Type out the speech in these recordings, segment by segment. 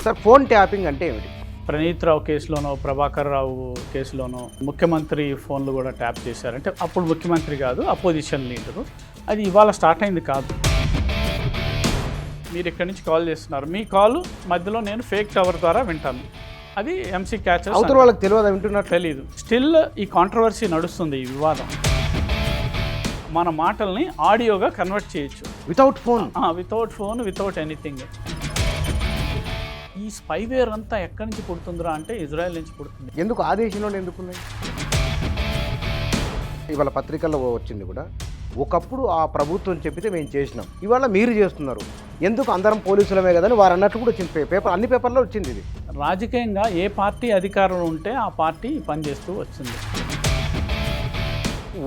Sir phone tapping అంటే ఏమిటి? ప్రణీత్ రావు కేసులోనో ప్రభాకర్ రావు కేసులోనో ముఖ్యమంత్రి ఫోన్లు కూడా ట్యాప్ చేశారు. అంటే అప్పుడు ముఖ్యమంత్రి కాదు, అపోజిషన్ లీడరు. అది ఇవాళ స్టార్ట్ అయింది కాదు. మీరు ఇక్కడి నుంచి కాల్ చేస్తున్నారు, మీ కాల్ మధ్యలో నేను ఫేక్ టవర్ ద్వారా వింటాను. అది ఎంసీ క్యాచర్స్. అవతల వాళ్ళకి తెలియదు, వింటున్నట్టు తెలీదు. స్టిల్ ఈ కాంట్రవర్సీ నడుస్తుంది, ఈ వివాదం. మన మాటల్ని ఆడియోగా కన్వర్ట్ చేయొచ్చు వితౌట్ ఫోన్. Without anything. ఈ స్పైవేర్ అంతా ఎక్కడి నుంచి పుడుతుందిరా అంటే ఇజ్రాయెల్ నుంచి పుడుతుంది. ఎందుకు ఆ దేశంలో ఎందుకున్నాయి? ఇవాళ పత్రికల్లో వచ్చింది కూడా, ఒకప్పుడు ఆ ప్రభుత్వం చెప్పితే మేము చేసినాం, ఇవాళ మీరు చేస్తున్నారు, ఎందుకు అందరం పోలీసులమే కదని వారు అన్నట్లు కూడా వచ్చింది. పేపర్ అన్ని పేపర్లో వచ్చింది. ఇది రాజకీయంగా ఏ పార్టీ అధికారంలో ఉంటే ఆ పార్టీ పనిచేస్తూ వచ్చింది.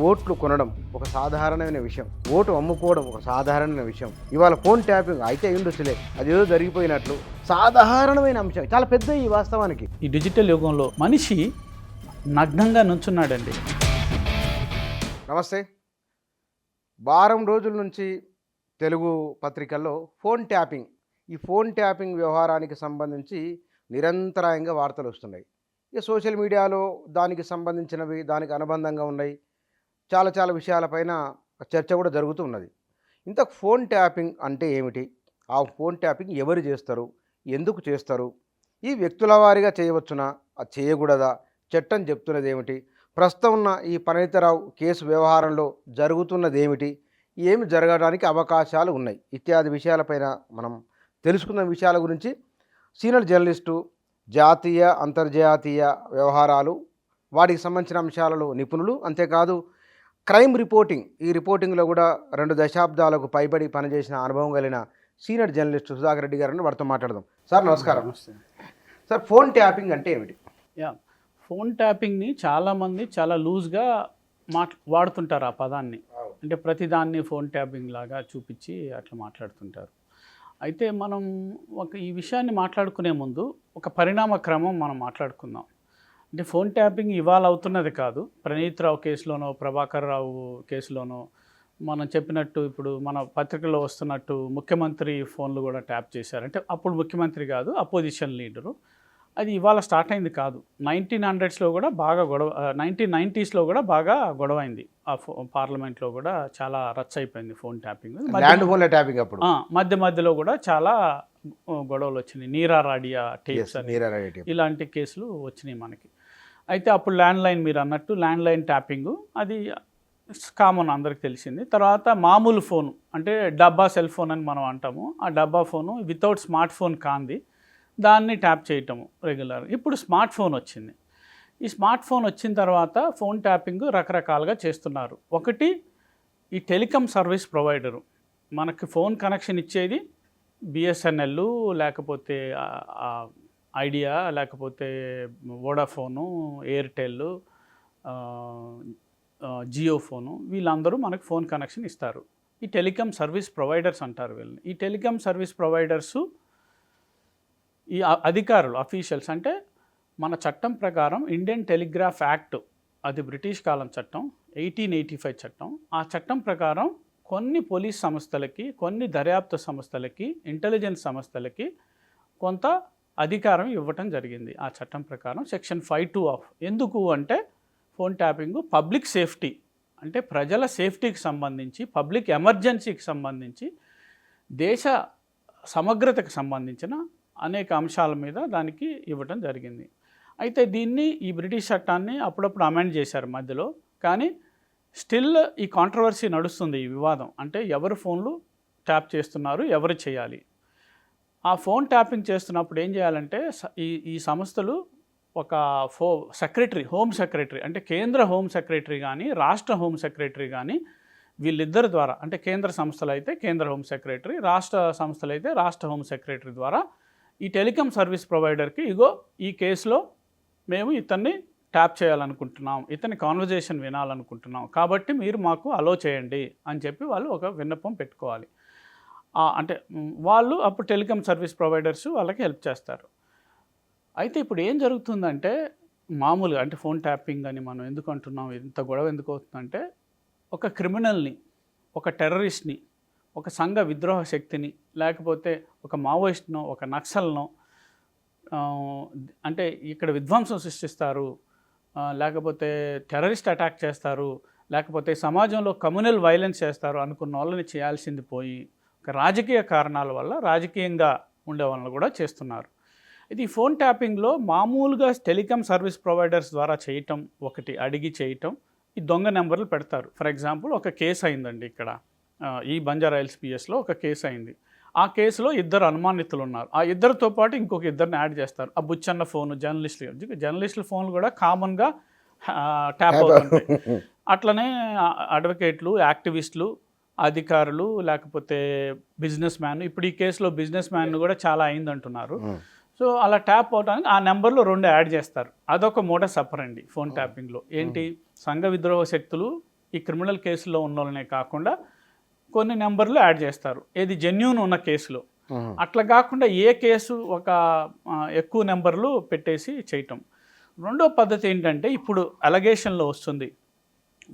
ఓట్లు కొనడం ఒక సాధారణమైన విషయం, ఓటు అమ్ముకోవడం ఒక సాధారణమైన విషయం. ఇవాళ ఫోన్ ట్యాపింగ్ అయితే ఉండొచ్చులే, అదేదో జరిగిపోయినట్లు సాధారణమైన అంశం, చాలా పెద్ద ఈ వాస్తవానికి. ఈ డిజిటల్ యుగంలో మనిషి నగ్నంగా నుంచున్నాడండి. నమస్తే. వారం రోజుల నుంచి తెలుగు పత్రికల్లో ఫోన్ ట్యాపింగ్, ఈ ఫోన్ ట్యాపింగ్ వ్యవహారానికి సంబంధించి నిరంతరాయంగా వార్తలు వస్తున్నాయి. ఇక సోషల్ మీడియాలో దానికి సంబంధించినవి, దానికి అనుబంధంగా ఉన్నాయి, చాలా విషయాలపైన చర్చ కూడా జరుగుతూ ఉన్నది. ఇంత ఫోన్ ట్యాపింగ్ అంటే ఏమిటి? ఆ ఫోన్ ట్యాపింగ్ ఎవరు చేస్తారు, ఎందుకు చేస్తారు, ఈ వ్యక్తుల వారీగా చేయవచ్చునా, అది చేయకూడదా, చట్టం చెప్తున్నది ఏమిటి, ప్రస్తుతం ఉన్న ఈ ప్రణీతరావు కేసు వ్యవహారంలో జరుగుతున్నది ఏమిటి, ఏమి జరగడానికి అవకాశాలు ఉన్నాయి, ఇత్యాది విషయాలపైన మనం తెలుసుకున్న విషయాల గురించి సీనియర్ జర్నలిస్టు, జాతీయ అంతర్జాతీయ వ్యవహారాలు, వాటికి సంబంధించిన అంశాలలో నిపుణులు, అంతేకాదు క్రైమ్ రిపోర్టింగ్, ఈ రిపోర్టింగ్లో కూడా 2 దశాబ్దాలకు పైబడి పనిచేసిన అనుభవం కలిగిన సీనియర్ జర్నలిస్ట్ సుధాకర్ రెడ్డి గారిని వారితో మాట్లాడదాం. సార్ నమస్కారం. సార్ ఫోన్ ట్యాపింగ్ అంటే ఏమిటి? ఫోన్ ట్యాపింగ్ని చాలామంది చాలా లూజ్గా వాడుతుంటారు ఆ పదాన్ని. అంటే ప్రతిదాన్ని ఫోన్ ట్యాపింగ్ లాగా చూపించి అట్లా మాట్లాడుతుంటారు. అయితే మనం ఈ విషయాన్ని మాట్లాడుకునే ముందు ఒక పరిణామ క్రమం మనం మాట్లాడుకుందాం. అంటే ఫోన్ ట్యాపింగ్ ఇవాళ అవుతున్నది కాదు. ప్రణీత్ రావు కేసులోనో ప్రభాకర్ రావు కేసులోనో మనం చెప్పినట్టు, ఇప్పుడు మన పత్రికలో వస్తున్నట్టు ముఖ్యమంత్రి ఫోన్లు కూడా ట్యాప్ చేశారు. అంటే అప్పుడు ముఖ్యమంత్రి కాదు, అపోజిషన్ లీడరు. అది ఇవాళ స్టార్ట్ అయింది కాదు. 1900s కూడా బాగా 1990s కూడా బాగా గొడవైంది. ఆ పార్లమెంట్లో కూడా చాలా రచ్చ అయిపోయింది ఫోన్ ట్యాపింగ్. అప్పుడు మధ్యలో కూడా చాలా గొడవలు వచ్చినాయి. నీరా రాడియా టేప్స్ అని ఇలాంటి కేసులు వచ్చినాయి మనకి. అయితే అప్పుడు ల్యాండ్లైన్, మీరు అన్నట్టు ల్యాండ్లైన్ ట్యాపింగ్ అది కామన్, అందరికి తెలిసింది. తర్వాత మామూలు ఫోను, అంటే డబ్బా సెల్ ఫోన్ అని మనం అంటాము, ఆ డబ్బా ఫోను వితౌట్ స్మార్ట్ ఫోన్ కాంది, దాన్ని ట్యాప్ చేయటము రెగ్యులర్. ఇప్పుడు స్మార్ట్ ఫోన్ వచ్చింది. ఈ స్మార్ట్ ఫోన్ వచ్చిన తర్వాత ఫోన్ ట్యాపింగ్ రకరకాలుగా చేస్తున్నారు. ఒకటి, ఈ టెలికాం సర్వీస్ ప్రొవైడరు మనకి ఫోన్ కనెక్షన్ ఇచ్చేది బిఎస్ఎన్ఎల్, లేకపోతే ఐడియా, లేకపోతే వోడాఫోను, ఎయిర్టెల్, జియో ఫోను, వీళ్ళందరూ మనకు ఫోన్ కనెక్షన్ ఇస్తారు. ఈ టెలికాం సర్వీస్ ప్రొవైడర్స్ అంటారు వీళ్ళని. ఈ టెలికాం సర్వీస్ ప్రొవైడర్సు, ఈ అధికారులు, అఫీషియల్స్, అంటే మన చట్టం ప్రకారం ఇండియన్ టెలిగ్రాఫ్ యాక్ట్, అది బ్రిటిష్ కాలం చట్టం, 1885 చట్టం. ఆ చట్టం ప్రకారం కొన్ని పోలీస్ సంస్థలకి, కొన్ని దర్యాప్తు సంస్థలకి, ఇంటెలిజెన్స్ సంస్థలకి కొంత అధికారం ఇవ్వటం జరిగింది ఆ చట్టం ప్రకారం. Section 5(2) of. ఎందుకు అంటే ఫోన్ ట్యాపింగ్ పబ్లిక్ సేఫ్టీ, అంటే ప్రజల సేఫ్టీకి సంబంధించి, పబ్లిక్ ఎమర్జెన్సీకి సంబంధించి, దేశ సమగ్రతకు సంబంధించిన అనేక అంశాల మీద దానికి ఇవ్వటం జరిగింది. అయితే దీన్ని, ఈ బ్రిటిష్ చట్టాన్ని అప్పుడప్పుడు అమెండ్ చేశారు మధ్యలో. కానీ స్టిల్ ఈ కాంట్రవర్సీ నడుస్తుంది, ఈ వివాదం. అంటే ఎవరు ఫోన్లు ట్యాప్ చేస్తున్నారు, ఎవరు చేయాలి. ఆ ఫోన్ ట్యాపింగ్ చేస్తున్నప్పుడు ఏం చేయాలంటే, ఈ సంస్థలు ఒక సెక్రటరీ, హోమ్ సెక్రటరీ, అంటే కేంద్ర హోమ్ సెక్రటరీ కానీ, రాష్ట్ర హోమ్ సెక్రటరీ కానీ, వీళ్ళిద్దరి ద్వారా, అంటే కేంద్ర సంస్థలు అయితే కేంద్ర హోమ్ సెక్రటరీ, రాష్ట్ర సంస్థలు అయితే రాష్ట్ర హోమ్ సెక్రటరీ ద్వారా ఈ టెలికాం సర్వీస్ ప్రొవైడర్కి, ఇగో ఈ కేసులో మేము ఇతన్ని ట్యాప్ చేయాలనుకుంటున్నాం, ఇతని కాన్వర్జేషన్ వినాలనుకుంటున్నాం, కాబట్టి మీరు మాకు అలో చేయండి అని చెప్పి వాళ్ళు ఒక విన్నపం పెట్టుకోవాలి. అంటే వాళ్ళు అప్పుడు టెలికాం సర్వీస్ ప్రొవైడర్స్ వాళ్ళకి హెల్ప్ చేస్తారు. అయితే ఇప్పుడు ఏం జరుగుతుందంటే, మామూలుగా అంటే ఫోన్ ట్యాపింగ్ అని మనం ఎందుకు అంటున్నాం, ఇంత గొడవ ఎందుకు అవుతుందంటే, ఒక క్రిమినల్ని, ఒక ఆ, అంటే ఇక్కడ విధ్వంసం సృష్టిస్తారు, లేకపోతే టెర్రరిస్ట్ అటాక్ చేస్తారు, లేకపోతే సమాజంలో కమ్యూనల్ వైలెన్స్ చేస్తారు అనుకున్న వాళ్ళని చేయాల్సింది పోయి ఒక రాజకీయ కారణాల వల్ల రాజకీయంగా ఉండే వాళ్ళని కూడా చేస్తున్నారు. ఇది ఫోన్ ట్యాపింగ్లో మామూలుగా టెలికాం సర్వీస్ ప్రొవైడర్స్ ద్వారా చేయటం, ఒకటి అడిగి చేయటం, ఈ దొంగ నెంబర్లు పెడతారు. ఫర్ ఎగ్జాంపుల్ ఒక కేసు అయిందండి ఇక్కడ, ఈ బంజారా ఎల్స్పిఎస్లో ఒక కేసు అయింది. ఆ కేసులో 2 అనుమానితులు ఉన్నారు. ఆ 2తో పాటు ఇంకొక 2ని యాడ్ చేస్తారు. ఆ బుచ్చన్న ఫోను, జర్నలిస్టుల ఫోన్లు కూడా కామన్గా ట్యాప్ అవుతుంటాయి. అట్లనే అడ్వకేట్లు, యాక్టివిస్టులు, అధికారులు, లేకపోతే బిజినెస్ మ్యాన్, ఇప్పుడు ఈ కేసులో బిజినెస్ మ్యాన్ కూడా చాలా అయిందంటున్నారు. సో అలా ట్యాప్ అవడానికి ఆ నెంబర్లో 2 యాడ్ చేస్తారు. అదొక మోడస్ ఆపరండి ఫోన్ ట్యాపింగ్లో. ఏంటి, సంఘ విద్రోహ శక్తులు ఈ క్రిమినల్ కేసులో ఉన్న వాళ్ళనే కాకుండా కొన్ని నెంబర్లు యాడ్ చేస్తారు, ఏది జెన్యూన్ ఉన్న కేసులో. అట్లా కాకుండా ఏ కేసు ఒక ఎక్కువ నెంబర్లు పెట్టేసి చేయటం. రెండో పద్ధతి ఏంటంటే, ఇప్పుడు అలగేషన్లో వస్తుంది,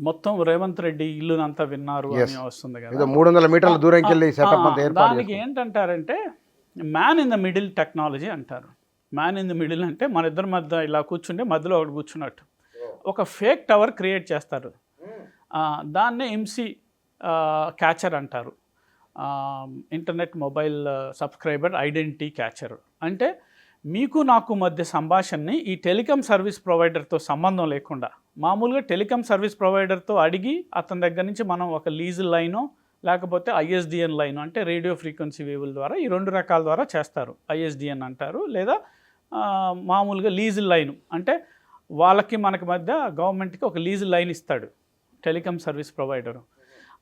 మొత్తం రేవంత్ రెడ్డి ఇల్లునంతా విన్నారు అని వస్తుంది కదా, 300 మీటర్ల దూరంకి వెళ్ళి సెటప్ అంతా ఏర్పాటు దానికి ఏంటంటారంటే man in the middle technology అంటారు. మ్యాన్ ఇన్ ద మిడిల్ అంటే మన ఇద్దరి మధ్య ఇలా కూర్చుంటే మధ్యలో ఒకటి కూర్చున్నట్టు ఒక ఫేక్ టవర్ క్రియేట్ చేస్తారు. దాన్నే ఎంసీ క్యాచర్ అంటారు, internet mobile subscriber identity catcher. అంటే మీకు నాకు మధ్య సంభాషణని ఈ టెలికాం సర్వీస్ ప్రొవైడర్తో సంబంధం లేకుండా, మామూలుగా టెలికాం సర్వీస్ ప్రొవైడర్తో అడిగి అతని దగ్గర నుంచి మనం ఒక లీజు లైను లేకపోతే ఐఎస్డిఎన్ లైన్ అంటే రేడియో ఫ్రీక్వెన్సీ వేవుల ద్వారా, ఈ 2 రకాల ద్వారా చేస్తారు. ఐఎస్డిఎన్ అంటారు, లేదా మామూలుగా లీజు లైను అంటే వాళ్ళకి మనకి మధ్య గవర్నమెంట్కి ఒక లీజు లైన్ ఇస్తాడు టెలికాం సర్వీస్ ప్రొవైడరు.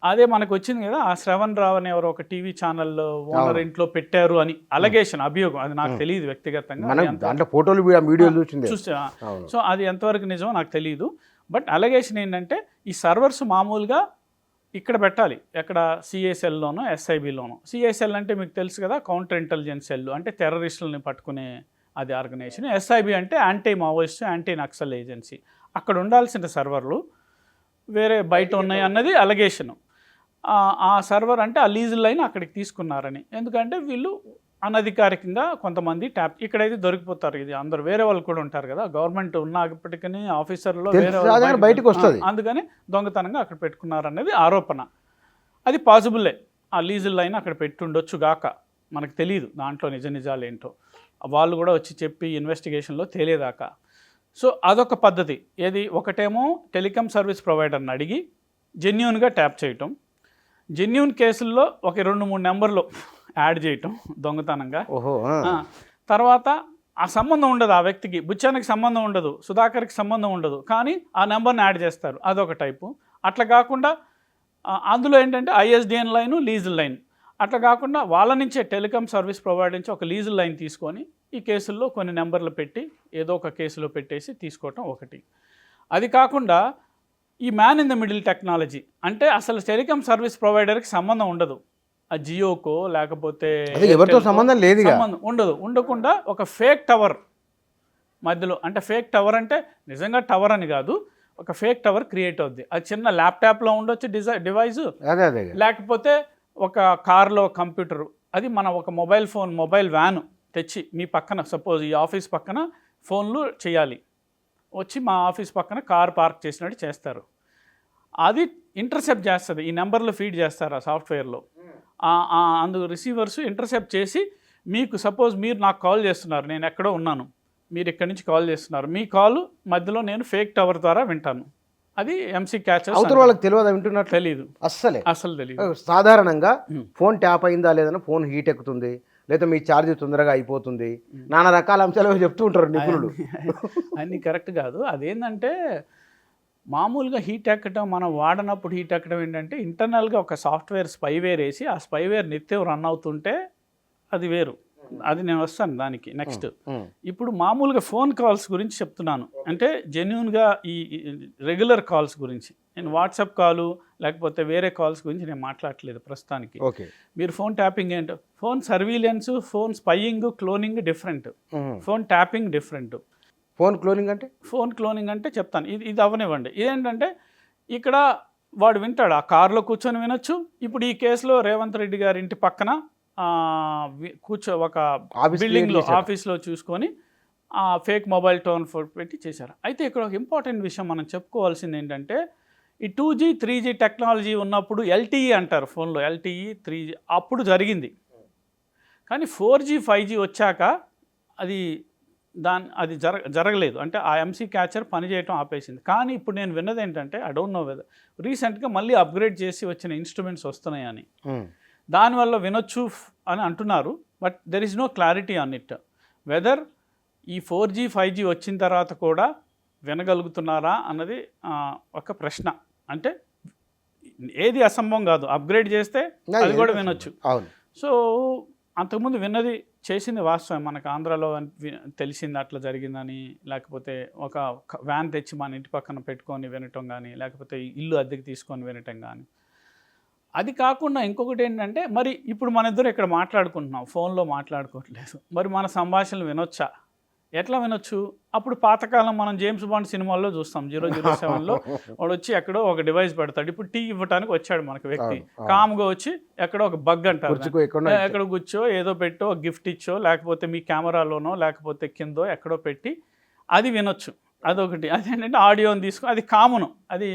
అదే మనకు వచ్చింది కదా, ఆ శ్రవణ్ రావ్ అని ఎవరు ఒక టీవీ ఛానల్ ఓనర్ ఇంట్లో పెట్టారు అని అలగేషన్, అభియోగం. అది నాకు తెలియదు వ్యక్తిగతంగా, ఫోటోలు వీడియోలు చూసా. సో అది ఎంతవరకు నిజమో నాకు తెలియదు. బట్ అలగేషన్ ఏంటంటే, ఈ సర్వర్స్ మామూలుగా ఇక్కడ పెట్టాలి, ఎక్కడ సిఎస్ఎల్లోనో ఎస్ఐబిలోనో. సిఎస్ఎల్ అంటే మీకు తెలుసు కదా, కౌంటర్ ఇంటెలిజెన్స్ సెల్, అంటే టెర్రరిస్టులని పట్టుకునే అది ఆర్గనైజేషన్. ఎస్ఐబి అంటే anti Maoist, anti Naxal agency. అక్కడ ఉండాల్సిన సర్వర్లు వేరే బయట ఉన్నాయి అన్నది అలగేషను. ఆ సర్వర్ అంటే ఆ లీజు లైన్ అక్కడికి తీసుకున్నారని. ఎందుకంటే వీళ్ళు అనధికారికంగా కొంతమంది ట్యాప్ ఇక్కడైతే దొరికిపోతారు. ఇది అందరు వేరే వాళ్ళు కూడా ఉంటారు కదా, గవర్నమెంట్ ఉన్నప్పటికీ ఆఫీసర్లో వేరే బయటకు వస్తుంది, అందుకని దొంగతనంగా అక్కడ పెట్టుకున్నారనేది ఆరోపణ. అది పాసిబుల్లే, ఆ లీజు లైన్ అక్కడ పెట్టుండొచ్చు గాక, మనకు తెలియదు దాంట్లో నిజాలు ఏంటో. వాళ్ళు కూడా వచ్చి చెప్పి ఇన్వెస్టిగేషన్లో తేలేదాకా. సో అదొక పద్ధతి. ఏది, ఒకటేమో టెలికాం సర్వీస్ ప్రొవైడర్ని అడిగి జెన్యూన్గా ట్యాప్ చేయటం, జెన్యూన్ కేసుల్లో ఒక 2-3 నెంబర్లు యాడ్ చేయటం దొంగతనంగా. తర్వాత ఆ సంబంధం ఉండదు, ఆ వ్యక్తికి బుచ్చానికి సంబంధం ఉండదు, సుధాకర్కి సంబంధం ఉండదు, కానీ ఆ నెంబర్ని యాడ్ చేస్తారు, అదొక టైపు. అట్లా కాకుండా అందులో ఏంటంటే ఐఎస్డిఎన్ లైను, లీజు లైన్. అట్లా కాకుండా వాళ్ళ నుంచే టెలికాం సర్వీస్ ప్రొవైడర్ నుంచి ఒక లీజు లైన్ తీసుకొని ఈ కేసుల్లో కొన్ని నెంబర్లు పెట్టి ఏదో ఒక కేసులో పెట్టేసి తీసుకోవటం ఒకటి. అది కాకుండా ఈ man in the middle technology అంటే అసలు టెలికాం సర్వీస్ ప్రొవైడర్కి సంబంధం ఉండదు, ఆ జియోకో లేకపోతే ఎవరితో సంబంధం లేదు, ఉండకుండా ఒక ఫేక్ టవర్ మధ్యలో, అంటే ఫేక్ టవర్ అంటే నిజంగా టవర్ అని కాదు, ఒక ఫేక్ టవర్ క్రియేట్ అవుద్ది. అది చిన్న ల్యాప్టాప్లో ఉండొచ్చు డివైస్, లేకపోతే ఒక కార్లో కంప్యూటరు, అది మన ఒక మొబైల్ వ్యాను తెచ్చి మీ పక్కన, సపోజ్ ఈ ఆఫీస్ పక్కన ఫోన్లు చేయాలి, వచ్చి మా ఆఫీస్ పక్కన కార్ పార్క్ చేసినట్టు చేస్తారు. అది ఇంటర్సెప్ట్ చేస్తుంది, ఈ నెంబర్లు ఫీడ్ చేస్తారు ఆ సాఫ్ట్వేర్లో. అందుకు రిసీవర్స్ ఇంటర్సెప్ట్ చేసి మీకు, సపోజ్ మీరు నాకు కాల్ చేస్తున్నారు, నేను ఎక్కడో ఉన్నాను, మీరు ఇక్కడి నుంచి కాల్ చేస్తున్నారు, మీ కాల్ మధ్యలో నేను ఫేక్ టవర్ ద్వారా వింటాను. అది ఎంసీ క్యాచర్. అవతల వాళ్ళకి తెలియదు, వింటున్నట్టు తెలియదు, అసలు తెలియదు. సాధారణంగా ఫోన్ ట్యాప్ అయిందా లేదన్నా ఫోన్ హీట్ ఎక్కుతుంది, లేదా మీ ఛార్జ్ తొందరగా అయిపోతుంది, నానా రకాల అంశాలు చెప్తూ ఉంటారు నిపుణులు. అన్నీ కరెక్ట్ కాదు. అదేంటంటే మామూలుగా హీట్ ఎక్కడం, మనం వాడినప్పుడు హీట్ ఎక్కడం ఏంటంటే ఇంటర్నల్గా ఒక సాఫ్ట్వేర్ స్పైవేర్ వేసి ఆ స్పైవేర్ నిత్యం రన్ అవుతుంటే అది వేరు. అది నేను వస్తాను దానికి నెక్స్ట్. ఇప్పుడు మామూలుగా ఫోన్ కాల్స్ గురించి చెప్తున్నాను, అంటే జెన్యూన్గా ఈ రెగ్యులర్ కాల్స్ గురించి. నేను వాట్సాప్ కాలు లేకపోతే వేరే కాల్స్ గురించి నేను మాట్లాడట్లేదు ప్రస్తుతానికి. మీరు ఫోన్ ట్యాపింగ్ ఏంటో, phone surveillance, phone spying, cloning different, phone tapping different. Phone cloning అంటే చెప్తాను, ఇది అవనివ్వండి. ఇదేంటంటే ఇక్కడ వాడు వింటాడు, ఆ కారులో కూర్చొని వినొచ్చు. ఇప్పుడు ఈ కేసులో రేవంత్ రెడ్డి గారి ఇంటి పక్కన ఒక Office బిల్డింగ్లో create చేశారు. ఆఫీస్లో చూసుకొని ఫేక్ మొబైల్ టోన్ పెట్టి చేశారు. అయితే ఇక్కడ ఒక ఇంపార్టెంట్ విషయం మనం చెప్పుకోవాల్సింది ఏంటంటే ఈ 2G 3G టెక్నాలజీ ఉన్నప్పుడు LTE అంటారు ఫోన్లో, LTE 3G అప్పుడు జరిగింది. కానీ 4G 5G వచ్చాక అది జరగలేదు. అంటే ఆ ఎంసీ క్యాచర్ పనిచేయటం ఆపేసింది. కానీ ఇప్పుడు నేను విన్నది ఏంటంటే ఐ డోంట్ నో వెదర్ రీసెంట్గా మళ్ళీ అప్గ్రేడ్ చేసి వచ్చిన ఇన్స్ట్రుమెంట్స్ వస్తున్నాయని, దానివల్ల వినొచ్చు అని అంటున్నారు. But there is no clarity on it whether ఈ 4G 5G వచ్చిన తర్వాత కూడా వినగలుగుతున్నారా అన్నది ఒక ప్రశ్న. అంటే ఏది అసంభవం కాదు, అప్గ్రేడ్ చేస్తే అది కూడా వినొచ్చు. సో అంతకుముందు విన్నది చేసింది వాస్తవం, మనకు ఆంధ్రాలో తెలిసింది అట్లా జరిగిందని, లేకపోతే ఒక వ్యాన్ తెచ్చి మన ఇంటి పక్కన పెట్టుకొని వినటం కానీ, లేకపోతే ఇల్లు అద్దెకి తీసుకొని వినటం కానీ. అది కాకుండా ఇంకొకటి ఏంటంటే మరి ఇప్పుడు మన ఇద్దరు ఇక్కడ మాట్లాడుకుంటున్నాం, ఫోన్లో మాట్లాడుకోవట్లేదు, మరి మన సంభాషణలు వినొచ్చా? ఎట్లా వినొచ్చు? అప్పుడు పాతకాలం మనం జేమ్స్ బాండ్ సినిమాల్లో చూస్తాం, 007లో వాడు వచ్చి ఎక్కడో ఒక డివైస్ పెడతాడు. ఇప్పుడు టీ ఇవ్వడానికి వచ్చాడు మనకు వ్యక్తి, కామ్గా వచ్చి ఎక్కడో ఒక బగ్ అంటారు, ఎక్కడో కూర్చో ఏదో పెట్టో గిఫ్ట్ ఇచ్చో, లేకపోతే మీ కెమెరాలోనో లేకపోతే కిందో ఎక్కడో పెట్టి అది వినొచ్చు. అదొకటి. అదేంటంటే ఆడియోని తీసుకుని, అది కామను, అది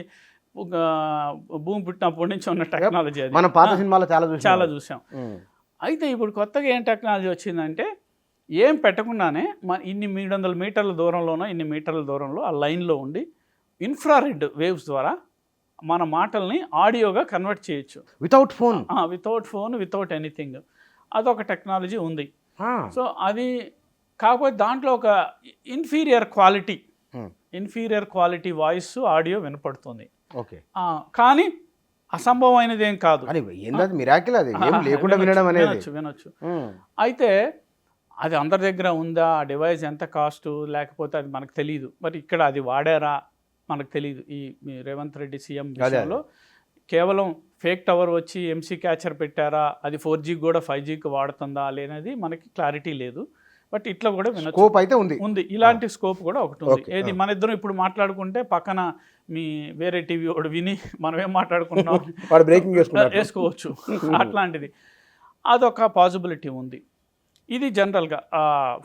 భూమి పుట్టినప్పటి నుంచి ఉన్న టెక్నాలజీ. అది మన పాత సినిమాలో చాలా చూసాం. అయితే ఇప్పుడు కొత్తగా ఏం టెక్నాలజీ వచ్చిందంటే ఏం పెట్టకుండానే ఇన్ని 300 మీటర్ల దూరంలోనో ఇన్ని మీటర్ల దూరంలో ఆ లైన్లో ఉండి ఇన్ఫ్రారెడ్ వేవ్స్ ద్వారా మన మాటల్ని ఆడియోగా కన్వర్ట్ చేయొచ్చు వితౌట్ ఫోన్ వితౌట్ ఎనీథింగ్. అదొక టెక్నాలజీ ఉంది. సో అది కాకపోతే దాంట్లో ఒక ఇన్ఫీరియర్ క్వాలిటీ వాయిస్ ఆడియో వినపడుతుంది. కానీ అసంభవమైనది ఏం కాదు, వినొచ్చు. అయితే అది అందరి దగ్గర ఉందా, ఆ డివైస్ ఎంత కాస్టు, లేకపోతే అది మనకు తెలియదు. మరి ఇక్కడ అది వాడారా మనకు తెలియదు. ఈ రేవంత్ రెడ్డి సీఎం విషయంలో కేవలం ఫేక్ టవర్ వచ్చి ఎంసీ క్యాచర్ పెట్టారా, అది 4G కూడా 5Gకి వాడుతుందా లేనది మనకి క్లారిటీ లేదు. బట్ ఇట్లా కూడా స్కోప్ అయితే ఉంది. ఇలాంటి స్కోప్ కూడా ఒకటి ఉంది. ఏది మన ఇద్దరం ఇప్పుడు మాట్లాడుకుంటే పక్కన మీ వేరే టీవీ వాడు విని మనం ఏం మాట్లాడుకుంటున్నాం వేసుకోవచ్చు. అట్లాంటిది అదొక పాసిబిలిటీ ఉంది. ఇది జనరల్గా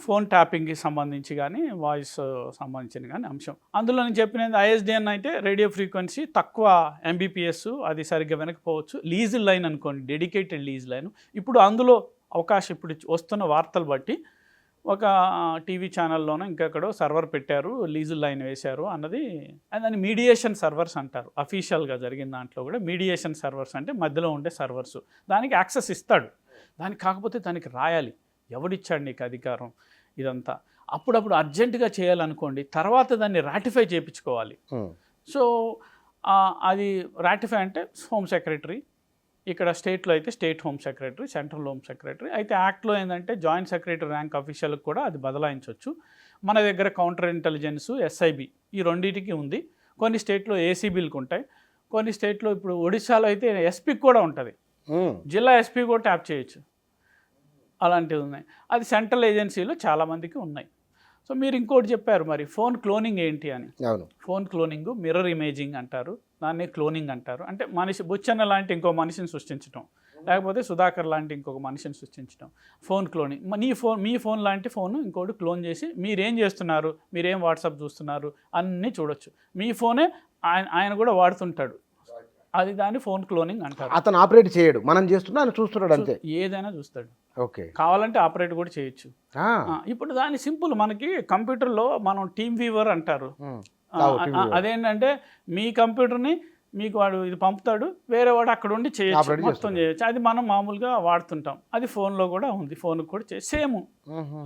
ఫోన్ ట్యాపింగ్కి సంబంధించి కానీ వాయిస్ సంబంధించిన కానీ అంశం. అందులో నేను చెప్పినది ISDN అయితే రేడియో ఫ్రీక్వెన్సీ తక్కువ MBPS, అది సరిగ్గా వినకపోవచ్చు. లీజ్ లైన్ అనుకోండి, డెడికేటెడ్ లీజ్ లైన్. ఇప్పుడు అందులో అవకాశం, ఇప్పుడు వస్తున్న వార్తలు బట్టి ఒక టీవీ ఛానల్లోనో ఇంకెక్కడో సర్వర్ పెట్టారు, లీజు లైన్ వేశారు అన్నది. దాన్ని మీడియేషన్ సర్వర్స్ అంటారు. అఫీషియల్గా జరిగిన దాంట్లో కూడా మీడియేషన్ సర్వర్స్ అంటే మధ్యలో ఉండే సర్వర్స్. దానికి యాక్సెస్ ఇస్తాడు, దానికి కాకపోతే దానికి రాయాలి ఎవడిచ్చాడు నీకు అధికారం ఇదంతా. అప్పుడప్పుడు అర్జెంటుగా చేయాలనుకోండి, తర్వాత దాన్ని రాటిఫై చేయించుకోవాలి. సో అది రాటిఫై అంటే హోమ్ సెక్రటరీ, ఇక్కడ స్టేట్లో అయితే state home secretary, central home secretary. అయితే యాక్ట్లో ఏంటంటే జాయింట్ సెక్రటరీ ర్యాంక్ అఫీషియల్కి కూడా అది బదలాయించవచ్చు. మన దగ్గర కౌంటర్ ఇంటెలిజెన్స్, SIB ఈ రెండింటికి ఉంది. కొన్ని స్టేట్లో ACBలకు ఉంటాయి, కొన్ని స్టేట్లో ఇప్పుడు ఒడిశాలో అయితే SPకి కూడా ఉంటుంది, జిల్లా SP కూడా ట్యాప్ చేయొచ్చు. అలాంటివి ఉన్నాయి. అది సెంట్రల్ ఏజెన్సీలో చాలామందికి ఉన్నాయి. సో మీరు ఇంకోటి చెప్పారు మరి ఫోన్ క్లోనింగ్ ఏంటి అని. ఫోన్ క్లోనింగ్ మిర్రర్ ఇమేజింగ్ అంటారు, దాన్ని క్లోనింగ్ అంటారు. అంటే మనిషి బుచ్చన్న లాంటి ఇంకో మనిషిని సృష్టించడం, లేకపోతే సుధాకర్ లాంటి ఇంకొక మనిషిని సృష్టించడం, ఫోన్ క్లోనింగ్. మీ ఫోన్ లాంటి ఫోన్ ఇంకోటి క్లోన్ చేసి మీరేం చేస్తున్నారు, మీరేం వాట్సాప్ చూస్తున్నారు అన్నీ చూడొచ్చు. మీ ఫోనే ఆయన కూడా వాడుతుంటాడు, అది దాన్ని ఫోన్ క్లోనింగ్ అంటారు. అతను ఆపరేట్ చేయడు, మనం చేస్తున్నా చూస్తున్నాడు అంతే, ఏదైనా చూస్తాడు. కావాలంటే ఆపరేట్ కూడా చేయొచ్చు. ఇప్పుడు దాని సింపుల్, మనకి కంప్యూటర్లో మనం టీమ్ వీవర్ అంటారు. అదేంటంటే మీ కంప్యూటర్ని మీకు వాడు ఇది పంపుతాడు, వేరే వాడు అక్కడ ఉండి చేయొచ్చు, మొత్తం చేయొచ్చు. అది మనం మామూలుగా వాడుతుంటాం, అది ఫోన్లో కూడా ఉంది, ఫోన్కి కూడా సేమ్.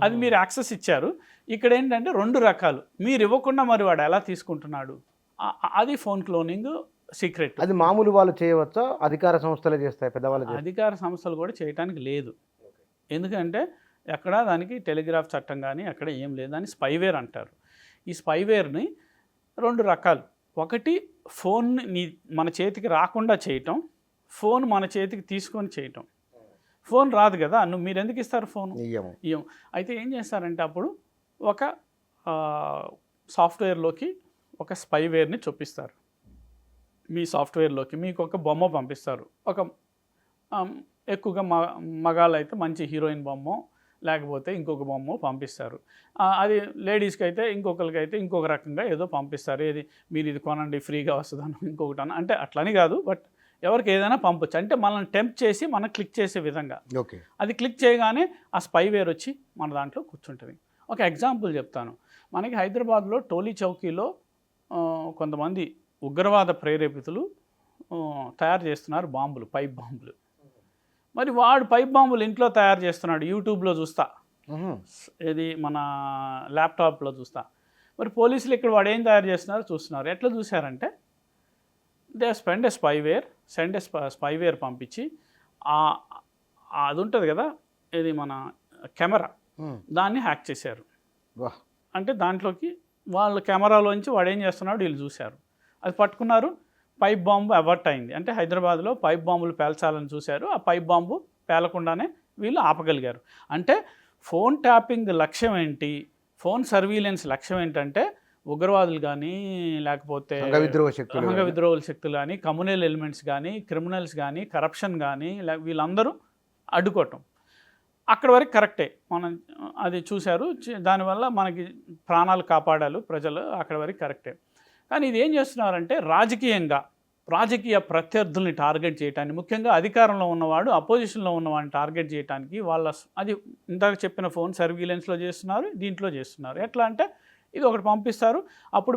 అది మీరు యాక్సెస్ ఇచ్చారు. ఇక్కడ ఏంటంటే 2 రకాలు, మీరు ఇవ్వకుండా మరి వాడు ఎలా తీసుకుంటున్నాడు, అది ఫోన్ క్లోనింగ్ సీక్రెట్. అది మామూలు వాళ్ళు చేయవచ్చా, అధికార సంస్థలే చేస్తాయి, పెద్దవాళ్ళు? అధికార సంస్థలు కూడా చేయడానికి లేదు, ఎందుకంటే ఎక్కడ దానికి టెలిగ్రాఫ్ చట్టం కానీ అక్కడ ఏం లేదు. దాన్ని స్పైవేర్ అంటారు. ఈ స్పైవేర్ని 2 రకాలు. ఒకటి ఫోన్ని మన చేతికి రాకుండా చేయటం, ఫోన్ మన చేతికి తీసుకొని చేయటం. ఫోన్ రాదు కదా, మీరు ఎందుకు ఇస్తారు ఫోన్? ఇయ్యం. అయితే ఏం చేస్తారంటే అప్పుడు ఒక సాఫ్ట్వేర్లోకి ఒక స్పైవేర్ని చొప్పిస్తారు. మీ సాఫ్ట్వేర్లోకి మీకు ఒక బొమ్మ పంపిస్తారు, ఒక ఎక్కువగా మగాళ్ళు అయితే మంచి హీరోయిన్ బొమ్మ లేకపోతే ఇంకొక బొమ్మ పంపిస్తారు. అది లేడీస్కి అయితే ఇంకొకరికైతే ఇంకొక రకంగా ఏదో పంపిస్తారు. ఏది మీరు ఇది కొనండి ఫ్రీగా వస్తుందని ఇంకొకటి అంటే అట్లని కాదు, బట్ ఎవరికి ఏదైనా పంపొచ్చు. అంటే మనల్ని టెంప్ట్ చేసి మనం క్లిక్ చేసే విధంగా. ఓకే. అది క్లిక్ చేయగానే ఆ స్పైవేర్ వచ్చి మన దాంట్లో కూర్చుంటుంది. ఒక ఎగ్జాంపుల్ చెప్తాను. మనకి హైదరాబాద్లో టోలీ చౌకీలో కొంతమంది ఉగ్రవాద ప్రేరేపితులు తయారు చేస్తున్నారు బాంబులు, పైప్ బాంబులు. మరి వాడు పైప్ బాంబులు ఇంట్లో తయారు చేస్తున్నాడు, యూట్యూబ్లో చూస్తా, ఇది మన ల్యాప్టాప్లో చూస్తా. మరి పోలీసులు ఇక్కడ వాడు ఏం తయారు చేస్తున్నారో చూస్తున్నారు. ఎట్లా చూశారంటే దే సెండ్ ఏ స్పైవేర్ పంపించి అది ఉంటుంది కదా, ఇది మన కెమెరా, దాన్ని హ్యాక్ చేశారు. అంటే దాంట్లోకి వాళ్ళ కెమెరాలోంచి వాడు ఏం చేస్తున్నాడు వీళ్ళు చూశారు. అది పట్టుకున్నారు. పైప్ బాంబు అవర్ట్ అయింది. అంటే హైదరాబాద్లో పైప్ బాంబులు పేల్చాలని చూశారు. ఆ పైప్ బాంబు పేలకుండానే వీళ్ళు ఆపగలిగారు. అంటే ఫోన్ ట్యాపింగ్ లక్ష్యం ఏంటి, ఫోన్ సర్వీలెన్స్ లక్ష్యం ఏంటంటే ఉగ్రవాదులు కానీ లేకపోతే విద్రోహ శక్తులు కానీ కమ్యూనల్ ఎలిమెంట్స్ కానీ క్రిమినల్స్ కానీ కరప్షన్ కానీ వీళ్ళందరూ అడ్డుకోవటం. అక్కడ వరకు కరెక్టే, మనం అది చూశారు. దానివల్ల మనకి ప్రాణాలు కాపాడారు ప్రజలు, అక్కడ వరకు కరెక్టే. కానీ ఇది ఏం చేస్తున్నారంటే రాజకీయ ప్రత్యర్థుల్ని టార్గెట్ చేయడానికి, ముఖ్యంగా అధికారంలో ఉన్నవాడు అపోజిషన్లో ఉన్నవాడిని టార్గెట్ చేయడానికి అది ఇందాక చెప్పిన ఫోన్ సర్వీలెన్స్లో చేస్తున్నారు, దీంట్లో చేస్తున్నారు. ఎట్లా అంటే ఇది ఒకటి పంపిస్తారు, అప్పుడు